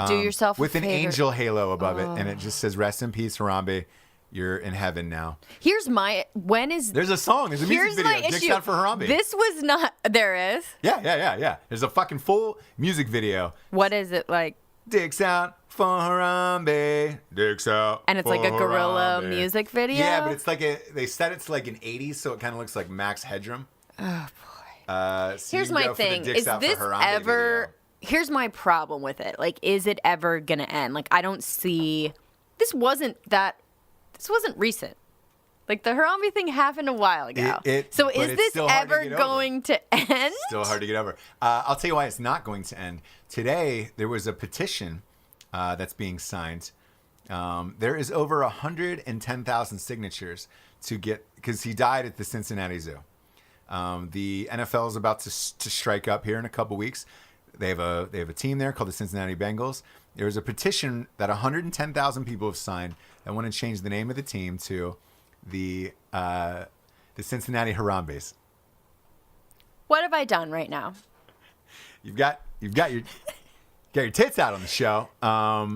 Speaker 3: Do yourself a
Speaker 2: with an
Speaker 3: favor.
Speaker 2: angel halo above it, and it just says "Rest in peace, Harambe. You're in heaven now."
Speaker 3: There's
Speaker 2: a song. There's a music video. Dix Out For Harambe.
Speaker 3: This was not. There is.
Speaker 2: Yeah. There's a fucking full music video.
Speaker 3: What is it like?
Speaker 2: Dix Out For Harambe. Dix Out.
Speaker 3: And it's like a
Speaker 2: for
Speaker 3: gorilla
Speaker 2: Harambe.
Speaker 3: music video.
Speaker 2: Yeah, but it's like they said it's like an 80s, so it kind of looks like Max Headroom.
Speaker 3: Oh boy.
Speaker 2: So
Speaker 3: Here's
Speaker 2: you can
Speaker 3: my
Speaker 2: go for the
Speaker 3: thing:
Speaker 2: Dix
Speaker 3: is
Speaker 2: Out For
Speaker 3: this
Speaker 2: Harambe
Speaker 3: ever?
Speaker 2: video.
Speaker 3: Here's my problem with it. Like, is it ever gonna end? Like, I don't see. This wasn't recent. Like, the Harambe thing happened a while ago. So is this ever going to end?
Speaker 2: Still hard to get over. I'll tell you why it's not going to end. Today, there was a petition that's being signed. There is over 110,000 signatures to get, because he died at the Cincinnati Zoo. The NFL is about to strike up here in a couple weeks. They have a team there called the Cincinnati Bengals. There was a petition that 110,000 people have signed that want to change the name of the team to the Cincinnati Harambes.
Speaker 3: What have I done right now?
Speaker 2: You've got your tits out on the show.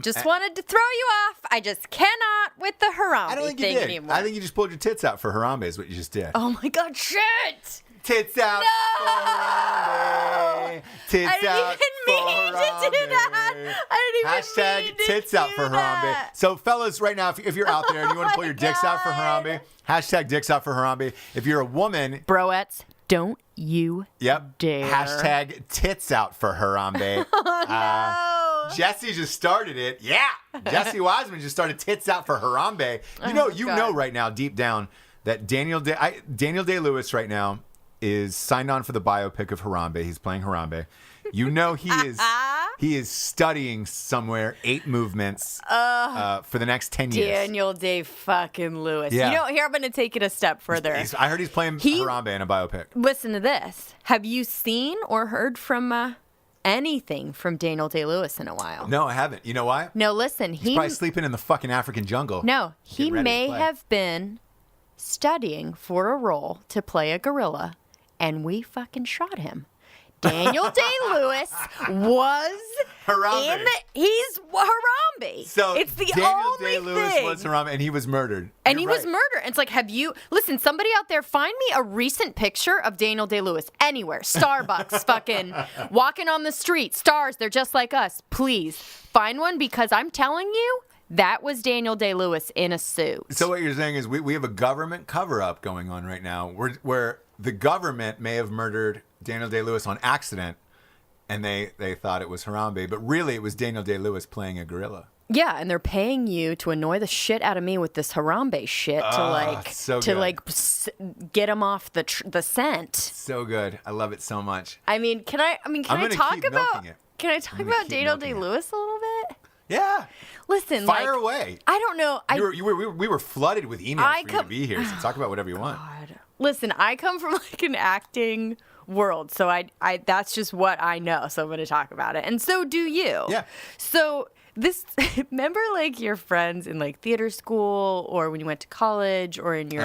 Speaker 3: Just wanted to throw you off. I just cannot with the Harambe
Speaker 2: I don't think
Speaker 3: thing
Speaker 2: you did.
Speaker 3: anymore.
Speaker 2: I think you just pulled your tits out for Harambe is what you just did.
Speaker 3: Oh my God, shit!
Speaker 2: Tits out for Harambe. Tits out for Harambe.
Speaker 3: I didn't mean to do that. I didn't even mean to
Speaker 2: tits out for
Speaker 3: do
Speaker 2: Harambe.
Speaker 3: that.
Speaker 2: So, fellas, right now, if you're out there and you want to pull your dicks out for Harambe, hashtag Dix Out For Harambe. If you're a woman,
Speaker 3: broettes, don't you dare.
Speaker 2: Hashtag tits out for Harambe.
Speaker 3: Oh, no.
Speaker 2: Jesse just started it. Yeah. Jessie Wiseman just started tits out for Harambe. You know right now, deep down, that Daniel Day-Lewis right now is signed on for the biopic of Harambe. He's playing Harambe. You know he is studying somewhere 8 movements for the next 10 years.
Speaker 3: Daniel Day fucking Lewis.
Speaker 2: Yeah.
Speaker 3: You know, here I'm going to take it a step further.
Speaker 2: I heard he's playing Harambe in a biopic.
Speaker 3: Listen to this. Have you seen or heard from anything from Daniel Day-Lewis in a while?
Speaker 2: No, I haven't. You know why?
Speaker 3: No, listen.
Speaker 2: He's probably sleeping in the fucking African jungle.
Speaker 3: No, he may
Speaker 2: play.
Speaker 3: have been studying for a role to play a gorilla, and we fucking shot him. Daniel Day-Lewis was
Speaker 2: Harambe.
Speaker 3: He's Harambe.
Speaker 2: So
Speaker 3: it's the
Speaker 2: Daniel
Speaker 3: only
Speaker 2: Day-Lewis
Speaker 3: thing.
Speaker 2: was Harambe, and he was murdered.
Speaker 3: And
Speaker 2: You're
Speaker 3: he was
Speaker 2: right.
Speaker 3: murdered. It's like, listen, somebody out there, find me a recent picture of Daniel Day-Lewis anywhere. Starbucks, fucking walking on the street. Stars, they're just like us. Please find one, because I'm telling you, that was Daniel Day-Lewis in a suit.
Speaker 2: So what you're saying is we have a government cover-up going on right now where the government may have murdered Daniel Day-Lewis on accident, and they thought it was Harambe, but really it was Daniel Day-Lewis playing a gorilla.
Speaker 3: Yeah, and they're paying you to annoy the shit out of me with this Harambe shit get him off the scent.
Speaker 2: So good. I love it so much.
Speaker 3: Can I talk about Daniel
Speaker 2: milking it.
Speaker 3: Day-Lewis a little bit?
Speaker 2: Yeah.
Speaker 3: Listen,
Speaker 2: Fire away.
Speaker 3: I don't know.
Speaker 2: We were flooded with emails for you to be here, so talk about whatever you want.
Speaker 3: God. Listen, I come from like an acting world, so I that's just what I know. So I'm going to talk about it, and so do you.
Speaker 2: Yeah.
Speaker 3: So remember like your friends in like theater school, or when you went to college, or in your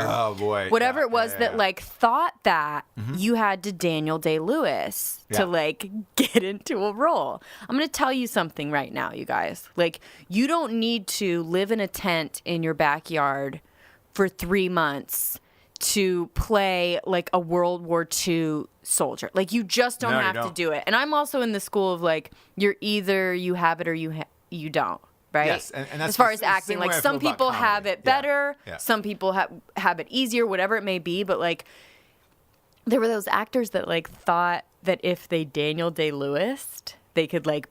Speaker 3: whatever it was that like thought that you had to Daniel Day-Lewis to like get into a role. I'm going to tell you something right now, you guys. Like, you don't need to live in a tent in your backyard for 3 months to play like a World War II soldier. Like, you just don't have to do it. And I'm also in the school of like, you're either you have it or you don't, right?
Speaker 2: Yes, and that's
Speaker 3: as far as
Speaker 2: the
Speaker 3: acting.
Speaker 2: same
Speaker 3: Like,
Speaker 2: way I
Speaker 3: some
Speaker 2: feel about
Speaker 3: people have
Speaker 2: comedy.
Speaker 3: it better,
Speaker 2: Yeah.
Speaker 3: some people have it easier, whatever it may be. But like, there were those actors that like thought that if they Daniel Day-Lewis'd, they could like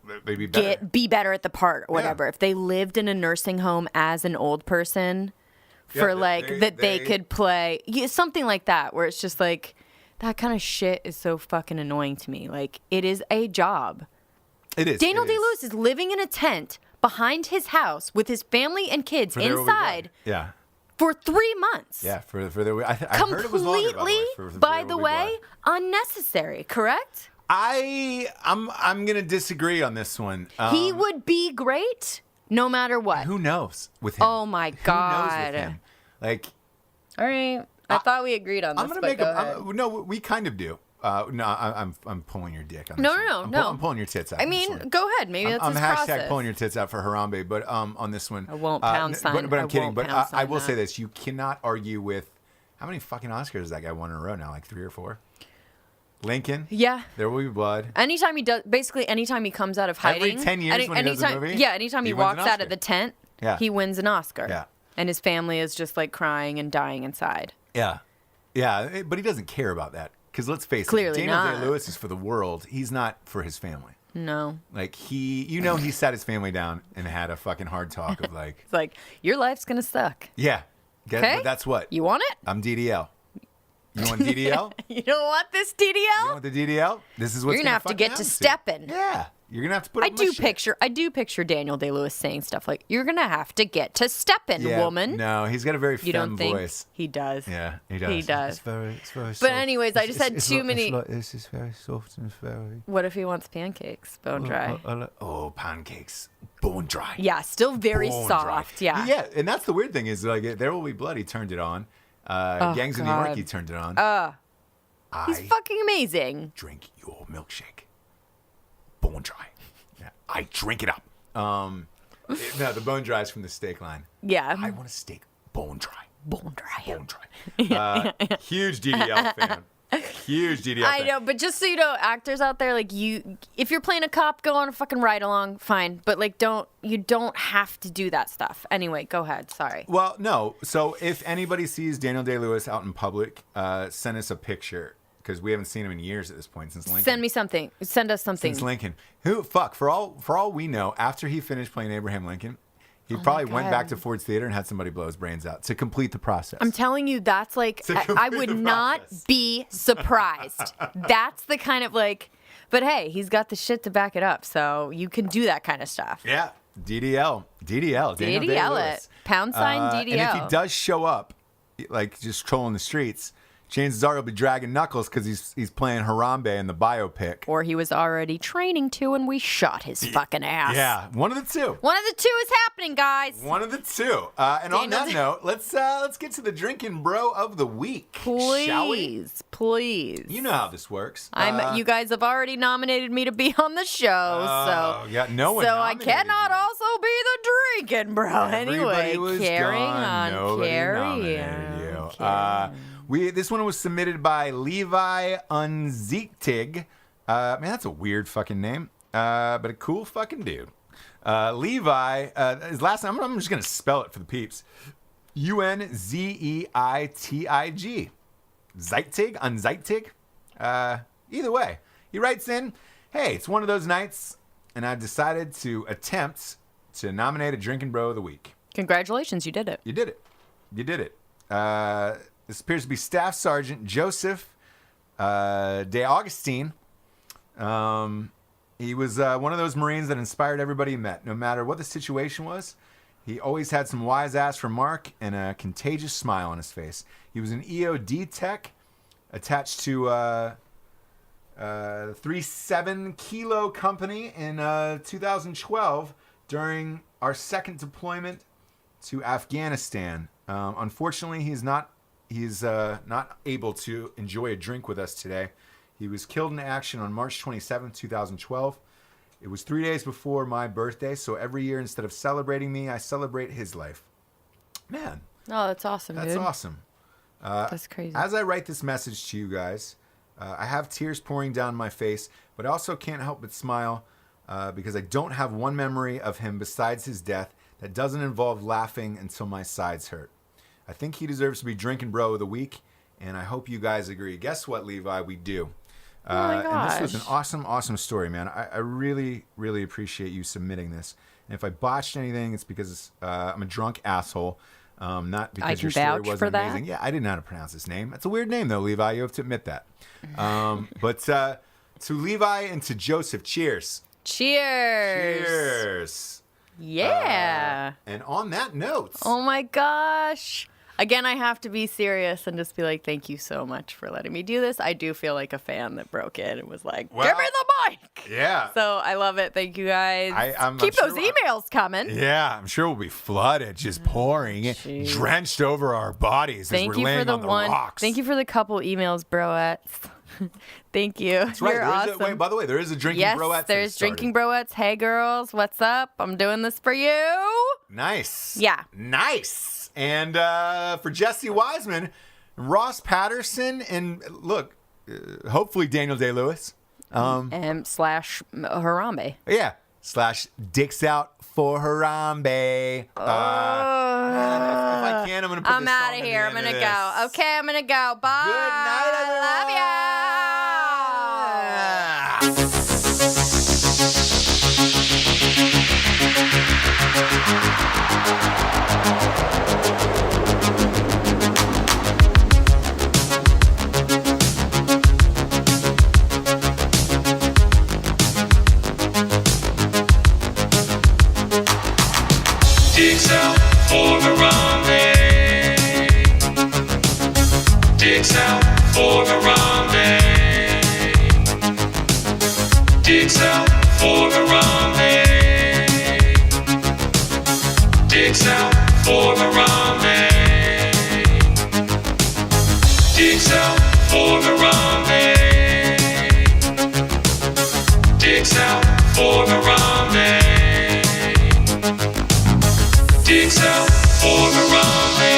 Speaker 3: be better at the part or whatever. If they lived in a nursing home as an old person, they could play something like that, where it's just like, that kind of shit is so fucking annoying to me. Like, it is a job.
Speaker 2: It is.
Speaker 3: Daniel Day-Lewis is living in a tent behind his house with his family and kids inside for 3 months.
Speaker 2: Yeah, I heard it was longer,
Speaker 3: Completely, by the way, unnecessary, correct?
Speaker 2: I'm gonna disagree on this one.
Speaker 3: He would be great no matter what.
Speaker 2: Who knows with him?
Speaker 3: Oh my God.
Speaker 2: Who knows with him? Like,
Speaker 3: all right. I thought we agreed on this.
Speaker 2: I'm gonna make no, we kind of do. No, I'm pulling your dick on this one.
Speaker 3: No.
Speaker 2: I'm pulling your tits out.
Speaker 3: I mean, go ahead. Maybe that's
Speaker 2: I'm
Speaker 3: his
Speaker 2: hashtag
Speaker 3: process.
Speaker 2: pulling your tits out for Harambe, but on this one,
Speaker 3: I won't pound sign.
Speaker 2: But I'm kidding. But I will
Speaker 3: that.
Speaker 2: say this: you cannot argue with how many fucking Oscars has that guy won in a row now? Like 3 or 4. Lincoln.
Speaker 3: Yeah.
Speaker 2: There Will Be Blood.
Speaker 3: Anytime he comes out of hiding.
Speaker 2: Every 10 years when he does a movie?
Speaker 3: Yeah, anytime he walks out of the tent, he wins an Oscar.
Speaker 2: Yeah.
Speaker 3: And his family is just like crying and dying inside.
Speaker 2: Yeah. Yeah, but he doesn't care about that. Because let's face it, Daniel Day-Lewis is for the world. He's not for his family.
Speaker 3: No.
Speaker 2: Like, he sat his family down and had a fucking hard talk of like...
Speaker 3: It's like, your life's going to suck.
Speaker 2: Yeah.
Speaker 3: Okay?
Speaker 2: But that's what.
Speaker 3: You want it?
Speaker 2: I'm DDL. You want DDL?
Speaker 3: You don't want this DDL?
Speaker 2: You want the DDL? This is what's
Speaker 3: You're going to have to get to stepping.
Speaker 2: Yeah. You're gonna have to put up with my shit.
Speaker 3: I do picture Daniel Day-Lewis saying stuff like, "You're gonna have to get to stepping, woman."
Speaker 2: No, he's got a very femme
Speaker 3: think
Speaker 2: voice.
Speaker 3: He does?
Speaker 2: Yeah, he does.
Speaker 3: He does.
Speaker 2: It's very soft.
Speaker 3: But anyways, I just had too many.
Speaker 2: This is very soft and very.
Speaker 3: What if he wants pancakes, bone dry?
Speaker 2: Pancakes, bone dry.
Speaker 3: Yeah, still very
Speaker 2: Bone
Speaker 3: soft.
Speaker 2: dry.
Speaker 3: Yeah.
Speaker 2: Yeah, and that's the weird thing is like There Will Be Blood. He turned it on. Gangs of New York. He turned it on.
Speaker 3: He's fucking amazing.
Speaker 2: Drink your milkshake, bone dry. Yeah, I drink it up. No, the bone dry is from the steak line.
Speaker 3: Yeah.
Speaker 2: I want a steak bone dry.
Speaker 3: Bone dry.
Speaker 2: Bone dry. Huge DDL fan. Huge DDL fan.
Speaker 3: I know, but just so you know, actors out there, like if you're playing a cop, go on a fucking ride along, fine. But like, you don't have to do that stuff. Anyway, go ahead. Sorry.
Speaker 2: Well, no. So if anybody sees Daniel Day-Lewis out in public, send us a picture. Because we haven't seen him in years at this point, since Lincoln.
Speaker 3: Send me something. Send us something.
Speaker 2: Since Lincoln. For all we know, after he finished playing Abraham Lincoln, he probably went back to Ford's Theater and had somebody blow his brains out to complete the process.
Speaker 3: I'm telling you, that's like, I would not be surprised. That's the kind of like, but hey, he's got the shit to back it up, so you can do that kind of stuff.
Speaker 2: Yeah. DDL. Daniel Day-Lewis.
Speaker 3: it. Pound sign DDL.
Speaker 2: And if he does show up, like just trolling the streets, chances are he'll be dragging Knuckles because he's playing Harambe in the biopic.
Speaker 3: Or he was already training to, and we shot his fucking ass.
Speaker 2: Yeah, one of the two.
Speaker 3: One of the two is happening, guys.
Speaker 2: One of the two. And on that note, let's get to the Drinkin' Bro of the week. Shall we?
Speaker 3: Please.
Speaker 2: You know how this works.
Speaker 3: You guys have already nominated me to be on the show, so
Speaker 2: yeah, no one.
Speaker 3: So I cannot also be the Drinkin' Bro. Anyway, carrying on.
Speaker 2: This one was submitted by Levi Unzichtig. Man, that's a weird fucking name, but a cool fucking dude. Levi, his last name, I'm just going to spell it for the peeps. Unzeitig. Unzichtig? Either way. He writes in, hey, it's one of those nights, and I decided to attempt to nominate a Drinkin' Bro of the week.
Speaker 3: Congratulations, you did it.
Speaker 2: You did it. This appears to be Staff Sergeant Joseph De Augustine. He was one of those Marines that inspired everybody he met. No matter what the situation was, he always had some wise-ass remark and a contagious smile on his face. He was an EOD tech attached to 37 Kilo Company in 2012 during our second deployment to Afghanistan. Unfortunately, he's not able to enjoy a drink with us today. He was killed in action on March 27, 2012. It was 3 days before my birthday, so every year instead of celebrating me, I celebrate his life. Man.
Speaker 3: Oh, that's awesome, dude.
Speaker 2: That's awesome.
Speaker 3: That's crazy.
Speaker 2: As I write this message to you guys, I have tears pouring down my face, but I also can't help but smile because I don't have one memory of him besides his death that doesn't involve laughing until my sides hurt. I think he deserves to be Drinkin' Bro of the week, and I hope you guys agree. Guess what, Levi? We do.
Speaker 3: Oh my gosh.
Speaker 2: And this was an awesome story, man. I really, really appreciate you submitting this. And if I botched anything, it's because I'm a drunk asshole, not because your story wasn't amazing. Yeah, I didn't know how to pronounce his name. It's a weird name, though, Levi. You have to admit that. But to Levi and to Joseph, cheers.
Speaker 3: Cheers. Yeah.
Speaker 2: And on that note.
Speaker 3: Oh my gosh. Again, I have to be serious and just be like, thank you so much for letting me do this. I do feel like a fan that broke in and was like, give me the mic.
Speaker 2: Yeah.
Speaker 3: So I love it. Thank you guys.
Speaker 2: Keep
Speaker 3: those emails coming.
Speaker 2: Yeah, I'm sure we'll be flooded, just pouring, drenched over our bodies as we're laying on the rocks.
Speaker 3: Thank you for the couple emails, broettes. Thank you.
Speaker 2: That's right.
Speaker 3: You're awesome.
Speaker 2: By the way, there is a Drinking Broettes.
Speaker 3: Yes, there's Drinking Broettes. Hey, girls, what's up? I'm doing this for you.
Speaker 2: Nice.
Speaker 3: Yeah.
Speaker 2: Nice. And for Jessie Wiseman, Ross Patterson, and look, hopefully Daniel Day-Lewis.
Speaker 3: And slash Harambe.
Speaker 2: Yeah. Slash Dix Out For Harambe. If I can, I'm going to put
Speaker 3: I'm out of here. I'm going to go. Okay, I'm going to go. Bye.
Speaker 2: Good night, everyone.
Speaker 3: Love ya.
Speaker 4: Dix out for Harambe. Dix out for Harambe. Dix out for Harambe. Dix out for Harambe. Dix out for Harambe. Dix out for Harambe.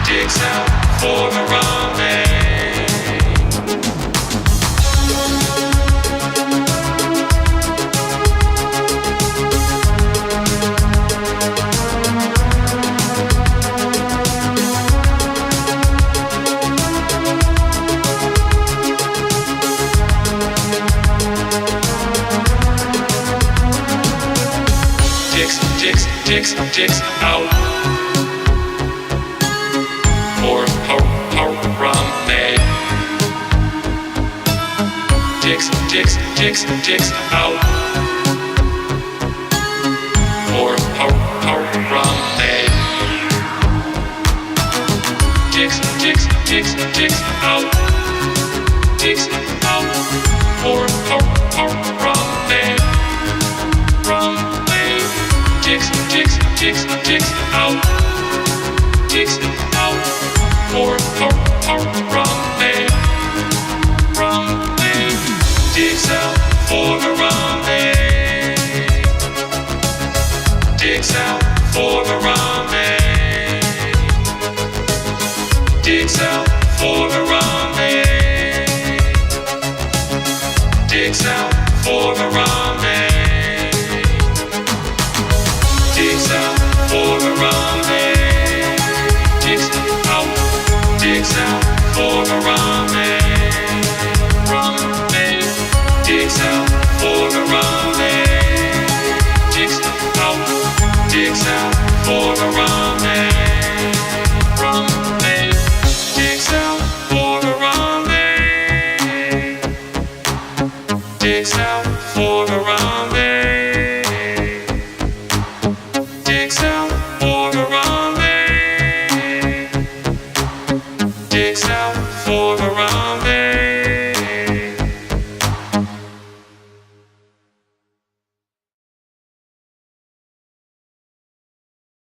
Speaker 4: Dix out for Harambe. Dix out for Harambe. Dix out for Harambe. Dix out. Dix out for Harambe. Dix out. Dix out for Harambe. Dix out for Harambe. Dix out for Harambe. Dix out for Harambe. Dix out for Harambe. Dix out for Harambe. Dix out. Dix out for Harambe. Dix out for Harambe. Dix out. Dix out for Harambe. Dix out for Harambe. Dix out for Harambe. Dix out for Harambe. Dix out for Harambe.